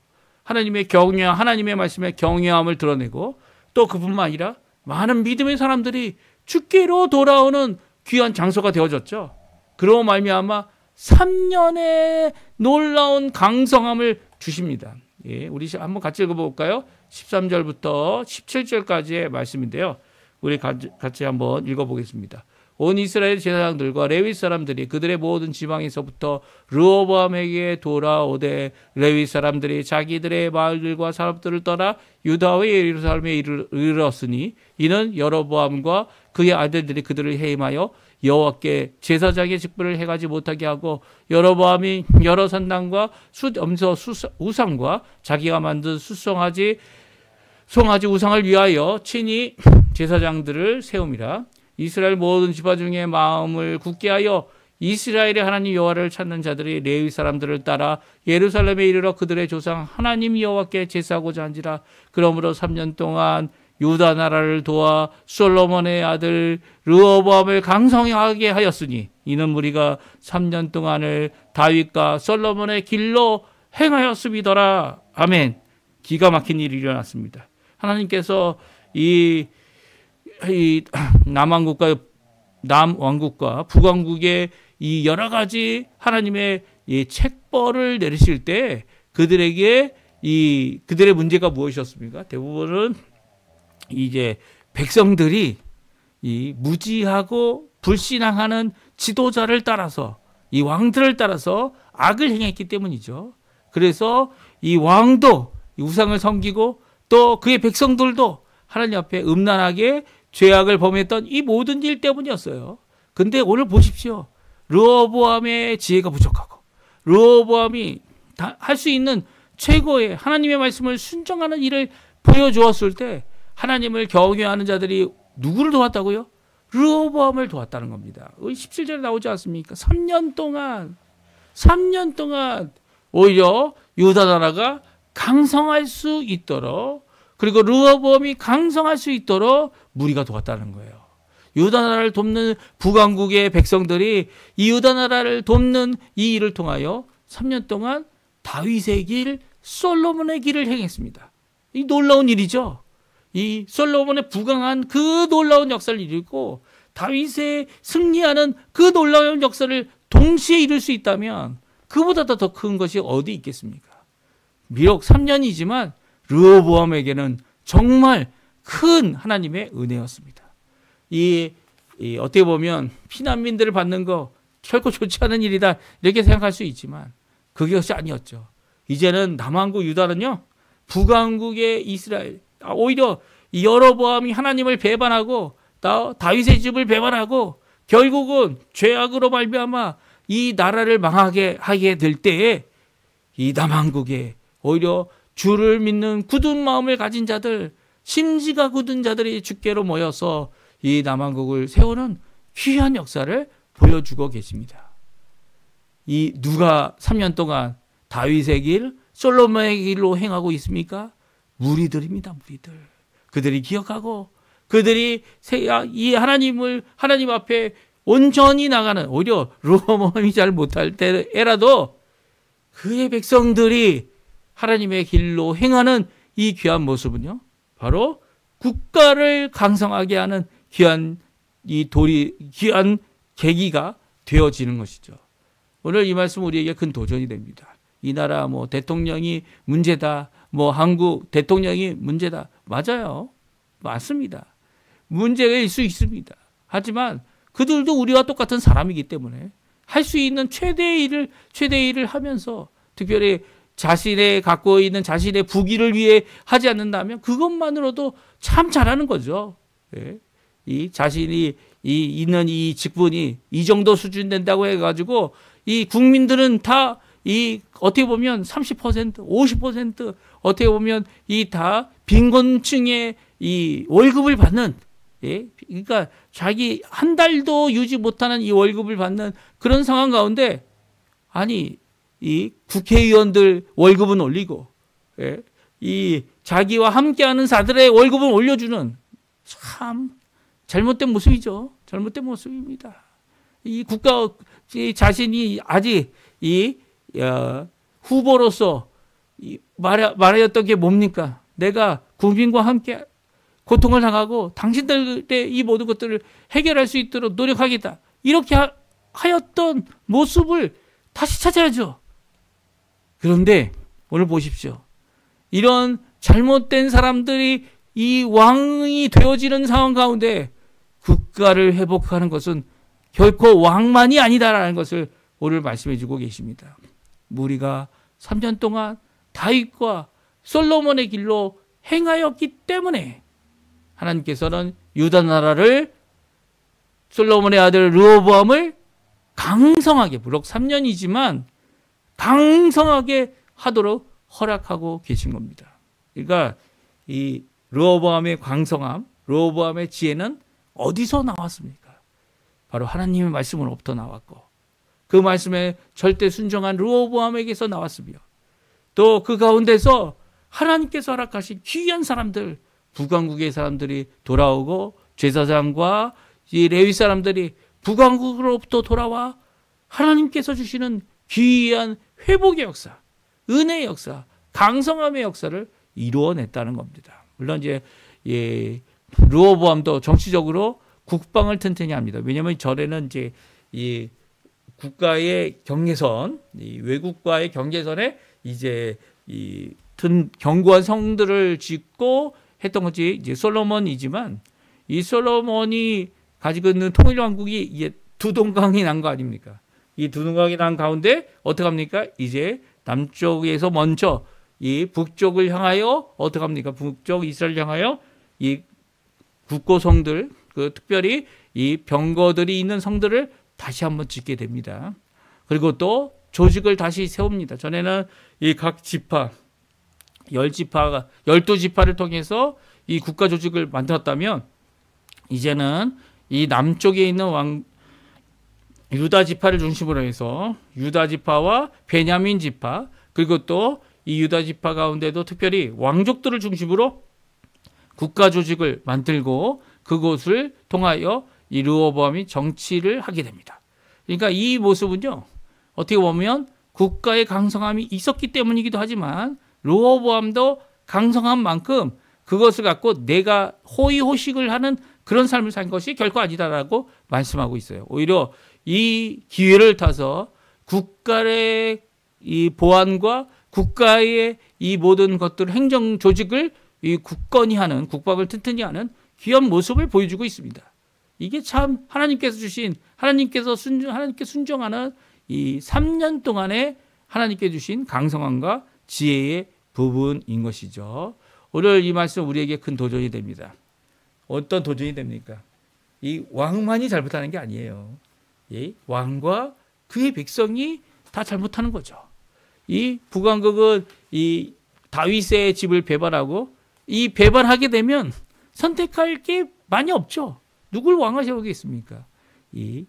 하나님의 말씀에 경외함을 드러내고 또 그뿐만 아니라 많은 믿음의 사람들이 주께로 돌아오는 귀한 장소가 되어졌죠. 그로 말미암아 3년의 놀라운 강성함을 주십니다. 예, 우리 한번 같이 읽어볼까요? 13절부터 17절까지의 말씀인데요. 우리 같이 한번 읽어보겠습니다. 온 이스라엘 제사장들과 레위 사람들이 그들의 모든 지방에서부터 르호보암에게 돌아오되 레위 사람들이 자기들의 마을들과 산업들을 떠나 유다와 예루살렘에 이르렀으니 이는 여로보암과 그의 아들들이 그들을 해임하여 여호와께 제사장의 직분을 행하지 못하게 하고 여로보암이 여러 산당과 숫엄서 우상과 자기가 만든 송아지 우상을 위하여 친히 제사장들을 세움이라. 이스라엘 모든 지파 중에 마음을 굳게 하여 이스라엘의 하나님 여호와를 찾는 자들이 레위 사람들을 따라 예루살렘에 이르러 그들의 조상 하나님 여호와께 제사하고자 한지라. 그러므로 3년 동안 유다 나라를 도와 솔로몬의 아들 르호보암을 강성하게 하였으니 이는 무리가 3년 동안을 다윗과 솔로몬의 길로 행하였음이더라. 아멘. 기가 막힌 일이 일어났습니다. 하나님께서 이 남왕국과 북왕국의 이 여러 가지 하나님의 이 책벌을 내리실 때 그들에게 그들의 문제가 무엇이었습니까? 대부분은 이제 백성들이 이 무지하고 불신앙하는 지도자를 따라서 이 왕들을 따라서 악을 행했기 때문이죠. 그래서 이 왕도 우상을 섬기고 또 그의 백성들도 하나님 앞에 음란하게 죄악을 범했던 이 모든 일 때문이었어요. 근데 오늘 보십시오. 르호보암의 지혜가 부족하고 르호보암이 할 수 있는 최고의 하나님의 말씀을 순종하는 일을 보여주었을 때 하나님을 경외하는 자들이 누구를 도왔다고요? 르호보암을 도왔다는 겁니다. 17절에 나오지 않습니까? 3년 동안 오히려 유다 나라가 강성할 수 있도록 그리고 르호보암이 강성할 수 있도록 무리가 도왔다는 거예요. 유다 나라를 돕는 북왕국의 백성들이 이 유다 나라를 돕는 이 일을 통하여 3년 동안 다윗의 길, 솔로몬의 길을 행했습니다. 이 놀라운 일이죠. 이 솔로몬의 부강한 그 놀라운 역사를 이루고 다윗의 승리하는 그 놀라운 역사를 동시에 이룰 수 있다면 그보다 더 큰 것이 어디 있겠습니까? 비록 3년이지만 르호보암에게는 정말 큰 하나님의 은혜였습니다. 어떻게 보면 피난민들을 받는 거 결코 좋지 않은 일이다 이렇게 생각할 수 있지만 그것이 아니었죠. 이제는 남왕국 유다는요 북왕국의 이스라엘 오히려 여로보암이 하나님을 배반하고 다윗의 집을 배반하고 결국은 죄악으로 말미암아 이 나라를 망하게 하게 될 때에 이 남왕국에 오히려 주를 믿는 굳은 마음을 가진 자들, 심지가 굳은 자들이 주께로 모여서 이 남왕국을 세우는 귀한 역사를 보여주고 계십니다. 이 누가 3년 동안 다윗의 길, 솔로몬의 길로 행하고 있습니까? 무리들입니다. 무리들. 그들이 기억하고 그들이 하나님 앞에 온전히 나가는, 오히려 르호보암이 잘 못할 때라도 그의 백성들이 하나님의 길로 행하는 이 귀한 모습은요, 바로 국가를 강성하게 하는 귀한 계기가 되어지는 것이죠. 오늘 이 말씀 우리에게 큰 도전이 됩니다. 이 나라 대통령이 문제다, 한국 대통령이 문제다. 맞아요. 맞습니다. 문제일 수 있습니다. 하지만 그들도 우리와 똑같은 사람이기 때문에 할 수 있는 최대의 일을 하면서, 특별히 갖고 있는 자신의 부귀를 위해 하지 않는다면 그것만으로도 참 잘하는 거죠. 예. 이 자신이 있는 이 직분이 이 정도 수준 된다고 해가지고 이 국민들은 다 어떻게 보면 30%, 50% 어떻게 보면 다 빈곤층의 이 월급을 받는, 예? 그러니까 자기 한 달도 유지 못하는 이 월급을 받는 그런 상황 가운데, 아니 이 국회의원들 월급은 올리고, 예? 이 자기와 함께하는 자들의 월급은 올려주는, 참 잘못된 모습이죠. 잘못된 모습입니다. 이 자신이 아직 후보로서 말하였던 게 뭡니까? 내가 국민과 함께 고통을 당하고 당신들의 이 모든 것들을 해결할 수 있도록 노력하겠다. 이렇게 하였던 모습을 다시 찾아야죠. 그런데 오늘 보십시오. 이런 잘못된 사람들이 이 왕이 되어지는 상황 가운데 국가를 회복하는 것은 결코 왕만이 아니다라는 것을 오늘 말씀해 주고 계십니다. 무리가 3년 동안 다윗과 솔로몬의 길로 행하였기 때문에 하나님께서는 유다 나라를, 솔로몬의 아들 르호보암을 강성하게, 비록 3년이지만 강성하게 하도록 허락하고 계신 겁니다. 그러니까 이 르호보암의 강성함, 르호보암의 지혜는 어디서 나왔습니까? 바로 하나님의 말씀으로부터 나왔고, 그 말씀에 절대 순종한 르호보암에게서 나왔으며, 또 그 가운데서 하나님께서 허락하신 귀한 사람들, 북왕국의 사람들이 돌아오고, 제사장과 이 레위 사람들이 북왕국으로부터 돌아와 하나님께서 주시는 귀한 회복의 역사, 은혜의 역사, 강성함의 역사를 이루어냈다는 겁니다. 물론 이제 르호보암도 정치적으로 국방을 튼튼히 합니다. 왜냐하면 절에는 이제 이 국가의 경계선, 이 외국과의 경계선에 이제 견고한 성들을 짓고 했던 것이 이제 솔로몬이지만, 이 솔로몬이 가지고 있는 통일왕국이 이제 두동강이 난 거 아닙니까? 이 두동강이 난 가운데 어떻게 합니까? 이제 남쪽에서 먼저 이 북쪽을 향하여 어떻게 합니까? 북쪽 이스라엘 향하여 이 국고성들, 특별히 이 병거들이 있는 성들을 다시 한번 짓게 됩니다. 그리고 또 조직을 다시 세웁니다. 전에는 이 각 지파, 12지파를 통해서 이 국가 조직을 만들었다면, 이제는 이 남쪽에 있는 유다 지파를 중심으로 해서 유다 지파와 베냐민 지파, 그리고 또 이 유다 지파 가운데도 특별히 왕족들을 중심으로 국가 조직을 만들고 그곳을 통하여 이 르호보암이 정치를 하게 됩니다. 그러니까 이 모습은요, 어떻게 보면 국가의 강성함이 있었기 때문이기도 하지만, 르호보암도 강성한 만큼 그것을 갖고 내가 호의호식을 하는 그런 삶을 산 것이 결코 아니다라고 말씀하고 있어요. 오히려 이 기회를 타서 국가의 이 보안과 국가의 이 모든 것들, 행정 조직을 이 굳건히 하는, 국방을 튼튼히 하는 귀한 모습을 보여주고 있습니다. 이게 참 하나님께 순종하는 이 3년 동안에 하나님께 주신 강성함과 지혜의 부분인 것이죠. 오늘 이 말씀 우리에게 큰 도전이 됩니다. 어떤 도전이 됩니까? 이 왕만이 잘못하는 게 아니에요. 이 왕과 그의 백성이 다 잘못하는 거죠. 이 북왕국은 이 다윗의 집을 배반하고, 이 배반하게 되면 선택할 게 많이 없죠. 누굴 왕을 세우겠습니까? 이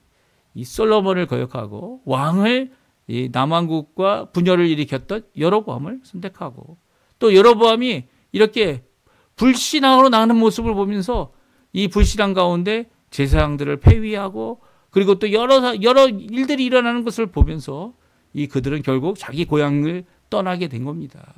솔로몬을 거역하고 왕을 이 남왕국과 분열을 일으켰던 여로보암을 선택하고, 또 여로보암이 이렇게 불신앙으로 나가는 모습을 보면서 이 불신앙 가운데 제사장들을 폐위하고 그리고 또 여러 일들이 일어나는 것을 보면서 이 그들은 결국 자기 고향을 떠나게 된 겁니다.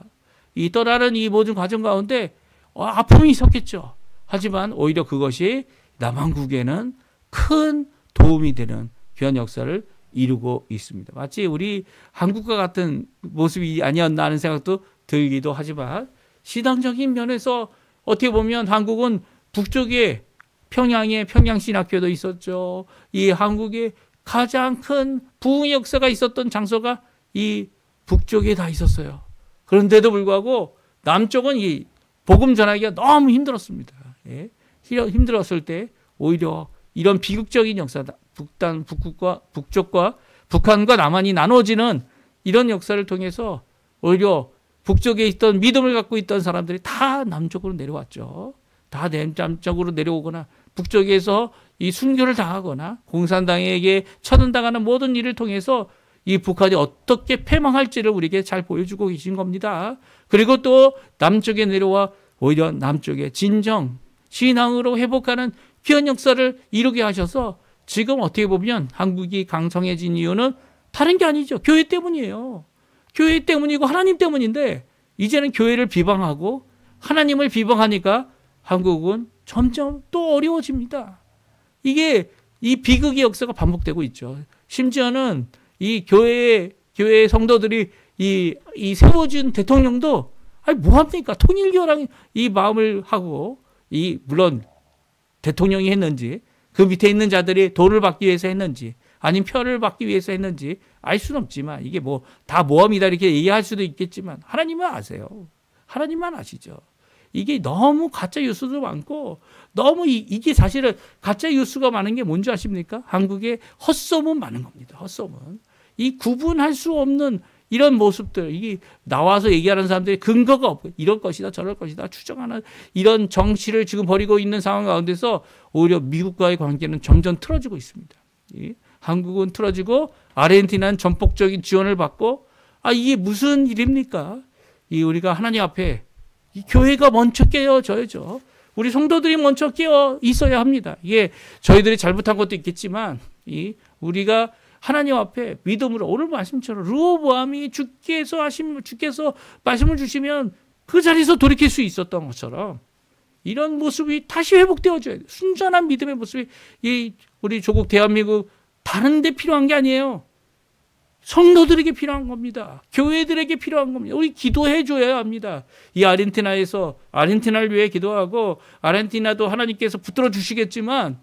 이 떠나는 이 모든 과정 가운데 아픔이 있었겠죠. 하지만 오히려 그것이 남한국에는 큰 도움이 되는 귀한 역사를 이루고 있습니다. 마치 우리 한국과 같은 모습이 아니었나 하는 생각도 들기도 하지만 신앙적인 면에서 어떻게 보면 한국은 북쪽에 평양에 평양신학교도 있었죠. 이 한국의 가장 큰 부흥의 역사가 있었던 장소가 이 북쪽에 다 있었어요. 그런데도 불구하고 남쪽은 이 복음 전하기가 너무 힘들었습니다. 예. 힘들었을 때 오히려 이런 비극적인 역사다. 북쪽과 북한과 남한이 나눠지는 이런 역사를 통해서 오히려 북쪽에 있던 믿음을 갖고 있던 사람들이 다 남쪽으로 내려왔죠. 다 남쪽으로 내려오거나 북쪽에서 이 순교를 당하거나 공산당에게 처단당하는 모든 일을 통해서 이 북한이 어떻게 패망할지를 우리에게 잘 보여주고 계신 겁니다. 그리고 또 남쪽에 내려와 오히려 남쪽에 진정 신앙으로 회복하는 귀한 역사를 이루게 하셔서 지금 어떻게 보면 한국이 강성해진 이유는 다른 게 아니죠. 교회 때문이에요. 교회 때문이고 하나님 때문인데 이제는 교회를 비방하고 하나님을 비방하니까 한국은 점점 또 어려워집니다. 이게 이 비극의 역사가 반복되고 있죠. 심지어는 이 교회 성도들이 이 세워준 대통령도 아니 뭐합니까? 통일교랑 이 마음을 하고 물론 대통령이 했는지 그 밑에 있는 자들이 돈을 받기 위해서 했는지 아니면 표를 받기 위해서 했는지 알 수는 없지만 이게 뭐 다 모험이다 이렇게 얘기할 수도 있겠지만 하나님은 아세요. 하나님만 아시죠. 이게 너무 가짜 뉴스도 많고 너무 이게 사실은 가짜 뉴스가 많은 게 뭔지 아십니까? 한국에 헛소문 많은 겁니다. 헛소문. 이 구분할 수 없는 이런 모습들, 이게 나와서 얘기하는 사람들이 근거가 없고 이럴 것이다 저럴 것이다 추정하는 이런 정치를 지금 벌이고 있는 상황 가운데서 오히려 미국과의 관계는 점점 틀어지고 있습니다. 한국은 틀어지고 아르헨티나는 전폭적인 지원을 받고 이게 무슨 일입니까? 우리가 하나님 앞에 이 교회가 먼저 깨어져야죠. 우리 성도들이 먼저 깨어 있어야 합니다. 이게 저희들이 잘못한 것도 있겠지만 우리가 하나님 앞에 믿음으로 오늘 말씀처럼 르호보암이 주께서 말씀을 주시면 그 자리에서 돌이킬 수 있었던 것처럼 이런 모습이 다시 회복되어져야 돼요. 순전한 믿음의 모습이 우리 조국 대한민국 다른 데 필요한 게 아니에요. 성도들에게 필요한 겁니다. 교회들에게 필요한 겁니다. 우리 기도해 줘야 합니다. 이 아르헨티나를 위해 기도하고 아르헨티나도 하나님께서 붙들어 주시겠지만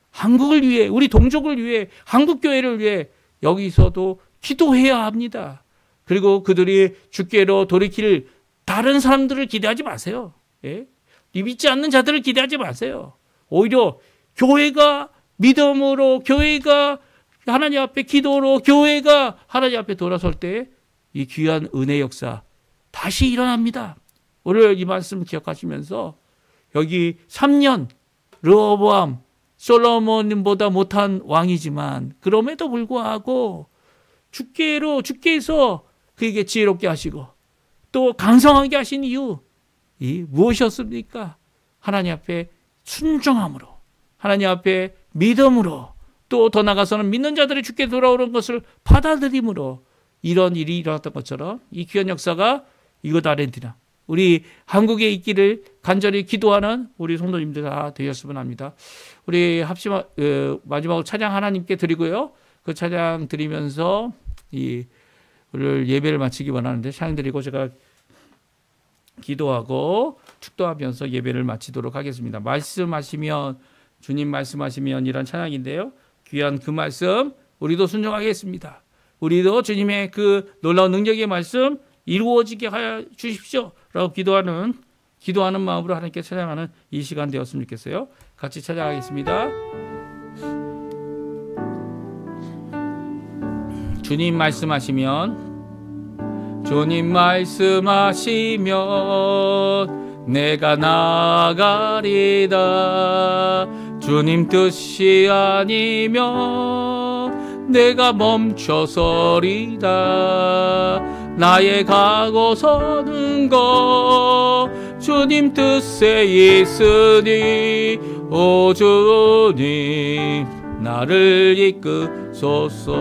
한국을 위해 우리 동족을 위해 한국 교회를 위해 여기서도 기도해야 합니다. 그리고 그들이 주께로 돌이킬 다른 사람들을 기대하지 마세요. 예? 믿지 않는 자들을 기대하지 마세요. 오히려 교회가 믿음으로 교회가 하나님 앞에 기도로 교회가 하나님 앞에 돌아설 때 이 귀한 은혜 역사 다시 일어납니다. 오늘 이 말씀 기억하시면서 여기 3년 르호보암 솔로몬보다 못한 왕이지만 그럼에도 불구하고 주께서 그에게 지혜롭게 하시고 또 강성하게 하신 이유 무엇이었습니까? 하나님 앞에 순종함으로 하나님 앞에 믿음으로 또 더 나아가서는 믿는 자들이 주께 돌아오는 것을 받아들임으로 이런 일이 일어났던 것처럼 이 귀한 역사가 이곳 아르헨티나 우리 한국에 있기를 간절히 기도하는 우리 성도님들 다 되셨으면 합니다. 우리 마지막으로 찬양 하나님께 드리고요. 그 찬양 드리면서 오늘 예배를 마치기 원하는데 찬양 드리고 제가 기도하고 축도하면서 예배를 마치도록 하겠습니다. 주님 말씀하시면 이란 찬양인데요. 귀한 그 말씀 우리도 순종하겠습니다. 우리도 주님의 그 놀라운 능력의 말씀 이루어지게 하여 주십시오 라고 기도하는 마음으로 하나님께 찬양하는 이 시간 되었으면 좋겠어요. 같이 찬양하겠습니다. 주님 말씀하시면 내가 나아가리다. 주님 뜻이 아니면 내가 멈춰서리다. 나의 가고 서는 것 주님 뜻에 있으니 오 주님 나를 이끄소서.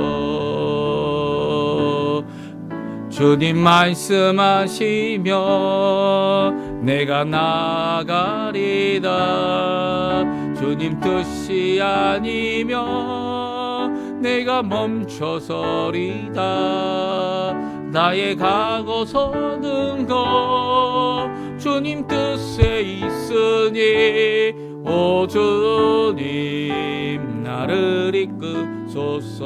주님 말씀하시며 내가 나가리다. 주님 뜻이 아니면 내가 멈춰서리다. 나의 가고 서는 것 주님 뜻에 있으니 오 주님 나를 이끄소서.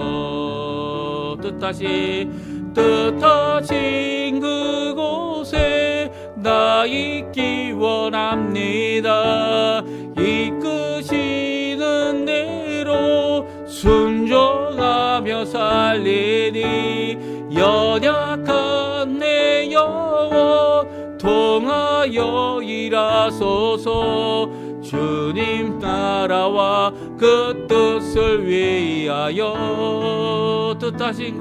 뜻하신 그곳에 나 있기 원합니다. 이끄시는 대로 순종하며 살리니 연약한 내 영혼 통하여 일하소서. 주님 나라와 그 뜻을 위하여 뜻하신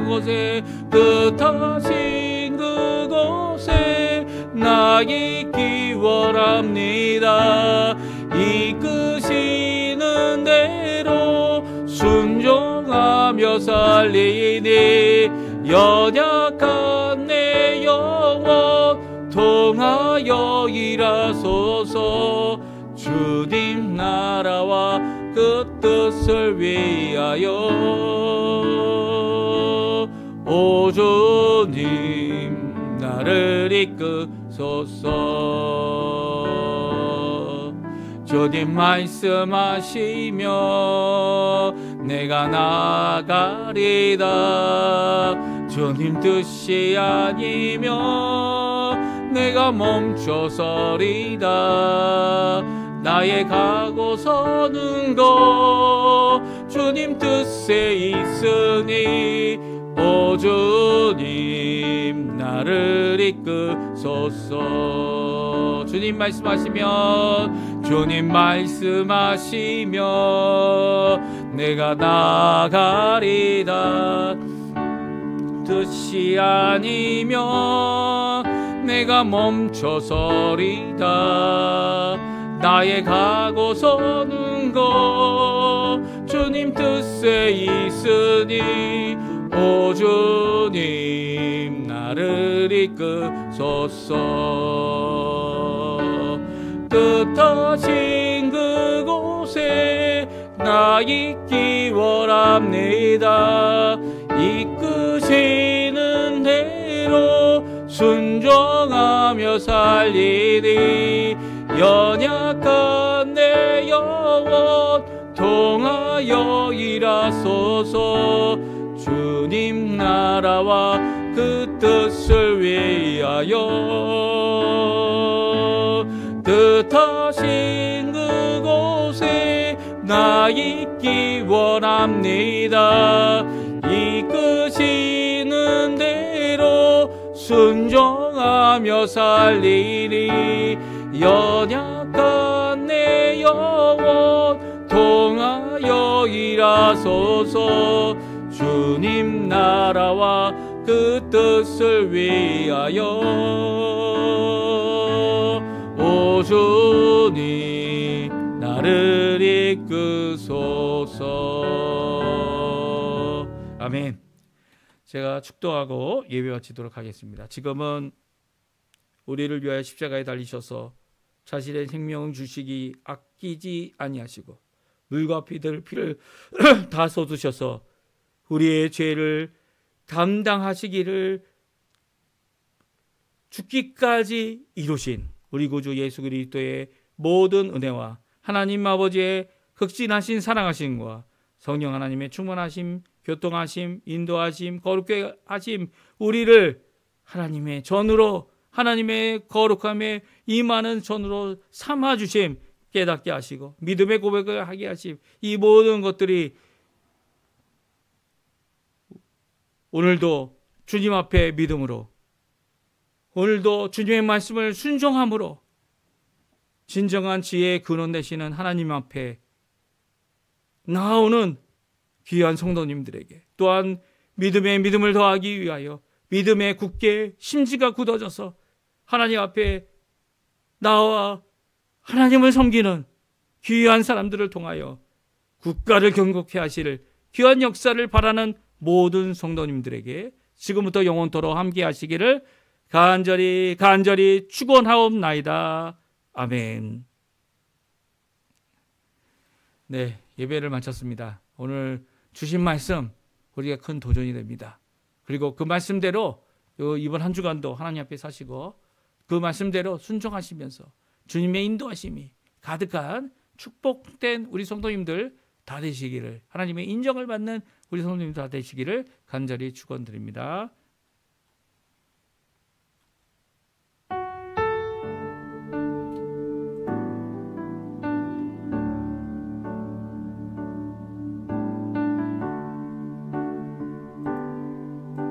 그곳에 나 있기 원합니다. 이끄시는 대로 순종하며 살리니 연약한 내 영혼 통하여 일하소서. 주님 나라와 그 뜻을 위하여 오 주님 나를 이끄소서. 주님 말씀하시며 내가 나가리다. 주님 뜻이 아니면 내가 멈춰서리다. 나의 가고 서는 것 주님 뜻에 있으니 오 주님 나를 이끄소서. 주님 말씀하시며 내가 나가리다. 뜻이 아니면 내가 멈춰서리다. 나의 가고 서는 것 주님 뜻에 있으니 오 주님 나를 이끄소서. 뜻하신 그곳에 나 있기 원합니다. 이끄시는 대로 순종하며 살리니 연약한 내 영혼 통하여 일하소서. 주님 나라와 그 뜻을 위하여 뜻하신 그곳에 나 있기 원합니다. 이끄시는 대로 순종하며 살리니 연약한 내 영혼 통하여 일하소서. 주님 나라와 그 뜻을 위하여 오 주님 나를 이끄소서. 아멘. 제가 축도하고 예배 마치도록 하겠습니다. 지금은 우리를 위하여 십자가에 달리셔서 자신의 생명을 주시기 아끼지 아니하시고 물과 피를 다 쏟으셔서 우리의 죄를 담당하시기를 죽기까지 이루신 우리 구주 예수 그리스도의 모든 은혜와 하나님 아버지의 극진하신 사랑하심과 성령 하나님의 충만하심, 교통하심, 인도하심, 거룩하게 하심, 우리를 하나님의 전으로, 하나님의 거룩함에 임하는 전으로 삼아주심, 깨닫게 하시고 믿음의 고백을 하게 하심, 이 모든 것들이 오늘도 주님 앞에 믿음으로, 오늘도 주님의 말씀을 순종함으로 진정한 지혜의 근원 되시는 하나님 앞에 나오는 귀한 성도님들에게 또한 믿음에 믿음을 더하기 위하여 믿음에 굳게 심지가 굳어져서 하나님 앞에 나와 하나님을 섬기는 귀한 사람들을 통하여 국가를 경고케 하실 귀한 역사를 바라는 모든 성도님들에게 지금부터 영원토록 함께 하시기를 간절히 축원하옵나이다. 아멘. 네, 예배를 마쳤습니다. 오늘 주신 말씀 우리가 큰 도전이 됩니다. 그리고 그 말씀대로 이번 한 주간도 하나님 앞에 사시고 그 말씀대로 순종하시면서 주님의 인도하심이 가득한 축복된 우리 성도님들 다 되시기를, 하나님의 인정을 받는 우리 성도님들 다 되시기를 간절히 축원드립니다.